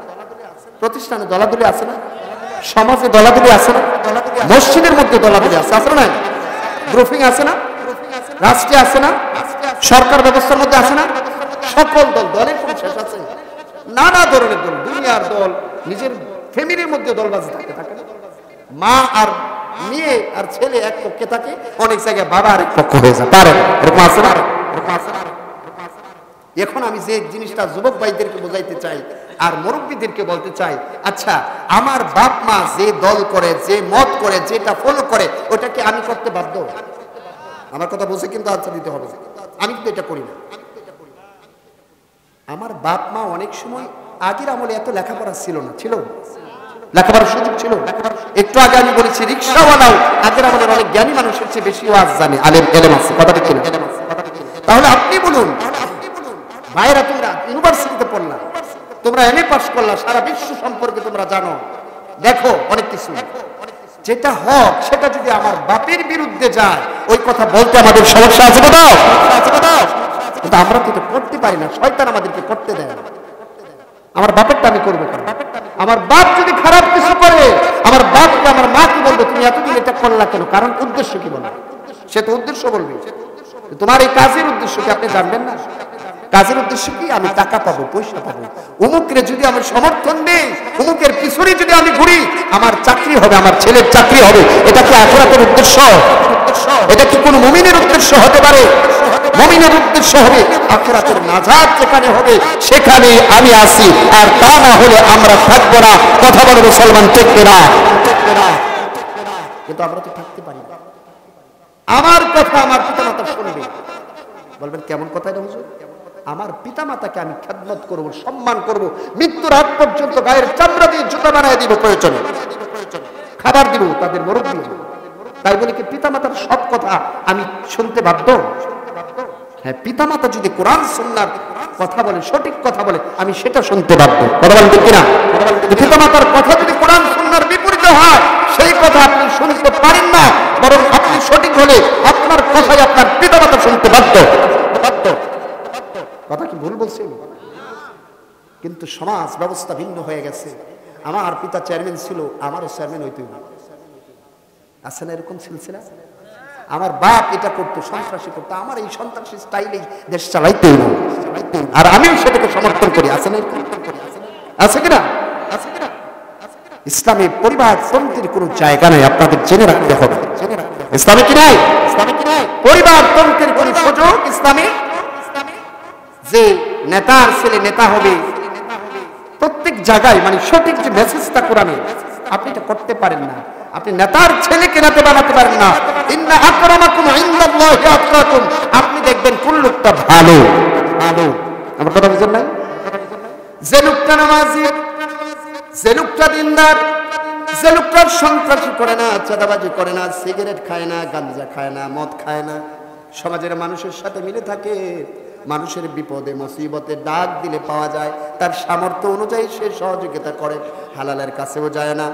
প্রতিষ্ঠানে দলাদলি আছে না সমাজে দলাদলি আছে না মসজিদের মধ্যে দলাদলি আছে না গ্রুপিং আছে না রাষ্ট্রে আছে না সরকার ব্যবস্থার মধ্যে আছে না সকল দলের কোন শেষ আছে নানা ধরনের দল দুনিয়ার দল নিজের ফ্যামিলির মধ্যে দলবাজি থাকে মা আর মেয়ে আর ছেলে এক পক্ষে থাকে অনেক জায়গায় বাবা আরেক পক্ষ হয়ে যায় পারে এরকম আছে না এখন আমি যে জিনিসটা যুবক ভাইদেরকে বোঝাইতে চাই আর মুরব্বীদেরকে বলতে চাই আচ্ছা আমার বাপ মা যে দল করে যে মত করে যেটা ফলো করে ওটাকে আমি করতে বাধ্য আমার কথা বুঝে কিন্তু আনসার দিতে হবে আমি কিন্তু এটা করি না আমার বাপ মা অনেক সময় আগের আমলে এত লেখাপড়া ছিল না ছিল লেখাপড়ার সুযোগ ছিল? একটু আগে আমি বলেছি রিক্সাওয়ালাও আগের আমাদের অনেক জ্ঞানী মানুষের চেয়ে বেশি ওয়াজ জানে, আলেম এলেম আছে, কথাটা ছিল। তাহলে আপনি বলুন, ভাইরা তোমরা ইউনিভার্সিটিতে পড়লা, তোমরা এমএ পাস করলা, সারা বিশ্ব সম্পর্কে তোমরা জানো, দেখো অনেক কিছু, যেটা হক সেটা যদি আমার বাপের বিরুদ্ধে যায় ওই কথা বলতে আমাদের সমস্যা আছে কোথাও? কিন্তু আমরা তো করতে পারি না, শয়তান আমাদেরকে করতে দেয় না। আমার বাপেরটা আমি করবো কেন? আমার বাপ যদি খারাপ কিছু করে, আমার বাপকে আমার মা কি বলবে, তুমি এতদিন এটা করলা কেন? কারণ উদ্দেশ্য কি বলবে? সে তো উদ্দেশ্য বলবে। তোমার এই কাজের উদ্দেশ্য কি আপনি জানবেন না? কাজের উদ্দেশ্য কি? আমি টাকা পাবো, পয়সা পাবো, অমুকরে যদি আমি সমর্থন দেই, অমুকের পিছনে যদি আমি ঘুরি, আমার চাকরি হবে, আমার ছেলের চাকরি হবে। এটা কি আখিরাতের উদ্দেশ্য? এটা কি কোন মুমিনের উদ্দেশ্য হতে পারে? মুমিনের উদ্দেশ্য হবে আখিরাতের নাজাত যেখানে হবে সেখানে আমি আছি, আর তা না হলে আমরা থাকবো না। কথা বলে মুসলমান, ঠিক না? কিন্তু আমরা তো থাকতে পারি না। আমার কথা আমার পিতামাতা শুনবে, বলবেন কেমন কথা এটা হুজুর? আমার পিতামাতাকে আমি খেদমত করব, সম্মান করব, মৃত্যুর আগ পর্যন্ত গায়ের চামড়া দিয়ে জুতা বানায় দিব, প্রয়োজনে খাবার দিব, তাদের মুরব্বি দিব। তাই বলে কি পিতামাতার সব কথা আমি শুনতে বাধ্য? হ্যাঁ, পিতামাতা যদি কোরআন সুন্নাহর কথা বলে, সঠিক কথা বলে, আমি সেটা শুনতে বাধ্য। কথা বলেন ঠিক কিনা? পিতামাতার কথা যদি কোরআন সুন্নাহর বিপরীতে হয়, সেই কথা আপনি শুনতে পারেন না, বরং আপনি সঠিক হলে আপনার কথাই আপনার পিতামাতা শুনতে বাধ্য। কথা কি ভুল বলছি? কিন্তু সমাজ ব্যবস্থা ভিন্ন হয়ে গেছে। আমার পিতা চেয়ারম্যান ছিল, আমারও চেয়ারম্যান হইতে হবে, আছে না এরকম সিলসিলা? আমার বাপ এটা করতো, সন্ত্রাসী করতো, আমার এই সন্ত্রাসী স্টাইলেই দেশ চালাইতে হবে, আর আমিও সেটাকে সমর্থন করি। আছে না? আছে কিনা? ইসলামে পরিবারতন্ত্রের কোনো জায়গা নাই, আপনাদের জেনে রাখতে হবে। ইসলামে কি নাই? পরিবারতন্ত্রের কোনো সুযোগ ইসলামে? যে নেতার ছেলে নেতা হবে প্রত্যেক জায়গায়, মানে সঠিক যে মেসেজটা কোরআনে, আপনি এটা করতে পারেন না। আপনি নেতার ছেলেকে নেতা বানাতে পারেন না। ইন্না আকরামাকুম ইনদাল্লাহি আতকাকুম। আপনি দেখবেন কোন লোকটা ভালো, আমার কথা বুঝেন নাই? যে লোকটা নামাজি, যে লোকটা দিনদার, যে লোকটা সন্ত্রাসী করে না, চাঁদাবাজি করে না, সিগারেট খায় না, গাঁজা খায় না, মদ খায় না, সমাজের মানুষের সাথে মিলে থাকে, মানুষের বিপদে মুসিবতে ডাক দিলে পাওয়া যায়, তার সামর্থ্য অনুযায়ী সে সহযোগিতা করে, হালালের কাছেও যায় না,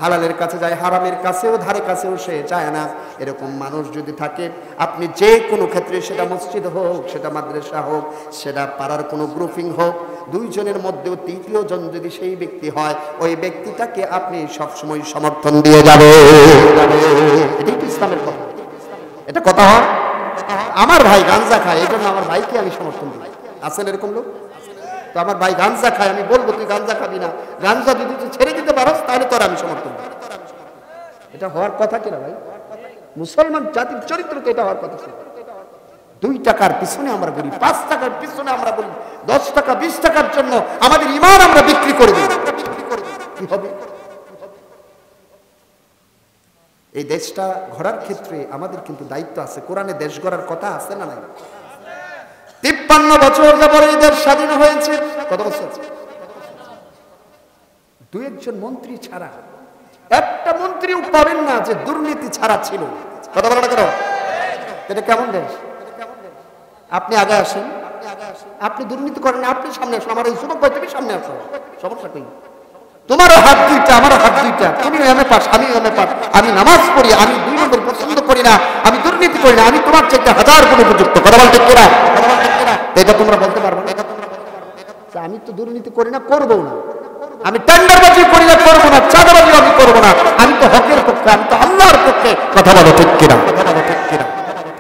হালালের কাছে যায়, হারামের কাছেও ধারে কাছেও সে যায় না, এরকম মানুষ যদি থাকে, আপনি যে কোনো ক্ষেত্রে, সেটা মসজিদ হোক, সেটা মাদ্রাসা হোক, সেটা পাড়ার কোনো গ্রুপিং হোক, দুইজনের মধ্যেও তৃতীয় জন যদি সেই ব্যক্তি হয়, ওই ব্যক্তিটাকে আপনি সবসময় সমর্থন দিয়ে যাবে। এটাই তো ইসলামের কথা। এটা কথা হয়? আমার ভাই গাঞ্জা খায়, এই জন্য আমার ভাইকে আমি সমর্থন দিই। আছেন এরকম লোক? তো আমার ভাই গাঞ্জা খায়, আমি বলবো তুই গাঞ্জা খাবি না, গাঞ্জা যদি তুই ছেড়ে দিতে পারস তাহলে তোর আমি সমর্থন দিই। এটা হওয়ার কথা কিনা ভাই? মুসলমান জাতির চরিত্র তো এটা হওয়ার কথা ছিল। 2 টাকার পিছনে আমরা বলি, 5 টাকার পিছনে আমরা বলি, 10 টাকা 20 টাকার জন্য আমাদের ঈমান আমরা বিক্রি করে দিই। কি হবে? এই দেশটা গড়ার ক্ষেত্রে আমাদের কিন্তু দায়িত্ব আছে। কোরআনে দেশ গড়ার কথা আছে না নাই? 53 বছর যাবত এই দেশ স্বাধীন হয়েছে। কত বছর? 2-1 মন্ত্রী ছাড়া একটা মন্ত্রীও পাবেন না যে দুর্নীতি ছাড়া ছিল। কথা বলা না কেন? এটা কেমন দেশ? আপনি আগে আসেন, আপনি দুর্নীতি করেন, আপনি সামনে আসুন, আমার এই যুবক ভাই তুমি সামনে আসো, সমস্যা কই? তোমারও হাত 2টা, আমারও হাত 2টা, তুমিও এমএ পাস, আমিও এমএ পাস, আমি নামাজ পড়ি, আমি 2 নম্বর পছন্দ করি না, আমি দুর্নীতি করি না, আমি তোমার চাইতে 1000 গুণ উপযুক্ত। কথা বলতে কেনা? এটা তোমরা বলতে পারবে না? আমি তো দুর্নীতি করি না, করবো না, আমি টেন্ডারবাজি করি না, করবো না, চাঁদাবাজি আমি করবো না, আমি তো হকের পক্ষে, আমি তো আল্লাহর পক্ষে। কথা বলো ঠিক কিনা?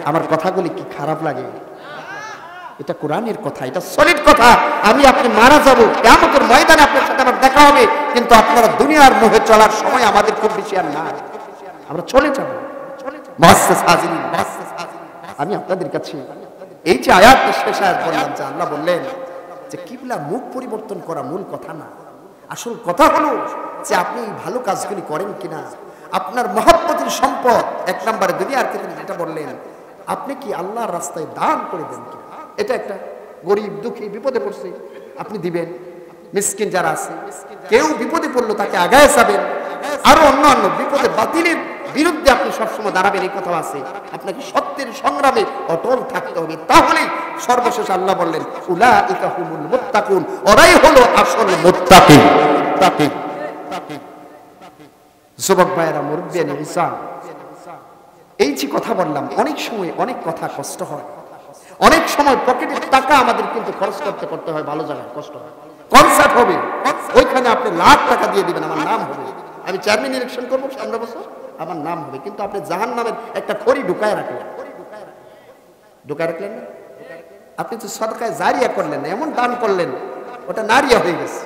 আমার কথাগুলি কি খারাপ লাগে? এটা কোরআনের কথা, এটা সলিড কথা। আমি আপনি মারা যাবো, কিয়ামতের ময়দানে আপনার সাথে আমার দেখা হবে, কিন্তু আপনারা দুনিয়ার মোহে চলার সময় আমাদের খুব বেশি আর না, আমরা চলে যাবো। আমি আপনাদের কাছে এই যে আয়াত, শেষ আয়াত বললাম, যে আল্লাহ বললেন যে কিবলা মুখ পরিবর্তন করা মূল কথা না, আসল কথা হলো যে আপনি ভালো কাজগুলি করেন কিনা, আপনার মহব্বতের সম্পদ 1 নম্বরে দুনিয়ার ক্ষেত্রে যেটা বললেন, আপনি কি আল্লাহর রাস্তায় দান করে দেন কিনা। এটা একটা গরিব দুঃখী বিপদে পড়ছে, আপনি দিবেন। মিসকিন যারা আছে, কেউ বিপদে পড়লো তাকে আগায় যাবেন, আরো অন্যান্য বিপদে বাতিলের বিরুদ্ধে আপনি সবসময় দাঁড়াবেন, এই কথা আছে। আপনাকে সত্যের সংগ্রামে অটল থাকতে হবে, তাহলে সর্বশেষ আল্লাহ বললেন উলাইকা হুমুল মুত্তাকুন, ওরাই হলো আসল মুত্তাকিন। যুবক ভাইয়েরা, মুরব্বিয়ানি ইসলাম, এই যে কথা বললাম, অনেক সময় অনেক কথা কষ্ট হয়, অনেক সময় পকেটের টাকা আমাদের কিন্তু খরচ করতে হয়, ভালো জায়গায় কষ্ট হয়। কনসার্ট হবে, ওইখানে আপনি লাখ টাকা দিয়ে দিবেন, আমার নাম হবে, আমি চেয়ারম্যান ইলেকশন করবো সামনে বছর, আমার নাম হবে, কিন্তু আপনি জাহান্নামের একটা খড়ি ঢুকায় রাখলেন না, আপনি তো সদকায়ে জারিয়া করলেন না, এমন দান করলেন ওটা নারিয়া হয়ে গেছে,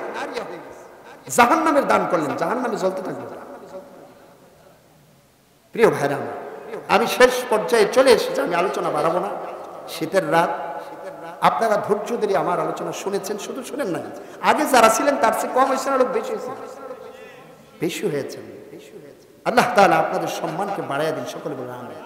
জাহান্নামের দান করলেন, জাহান্নামে জ্বলতে থাকবে। প্রিয় ভাইরা, আমি শেষ পর্যায়ে চলে এসেছি, আমি আলোচনা বাড়াবো না। শীতের রাত, আপনারা ধৈর্য ধরে আমার আলোচনা শুনেছেন, শুধু শুনেন না, আগে যারা ছিলেন তার চেয়ে কম হয়েছে না, লোক বেশি হয়েছে। আল্লাহ তাআলা আপনাদের সম্মানকে বাড়াইয়া দিন, সকলে বলে আমিন।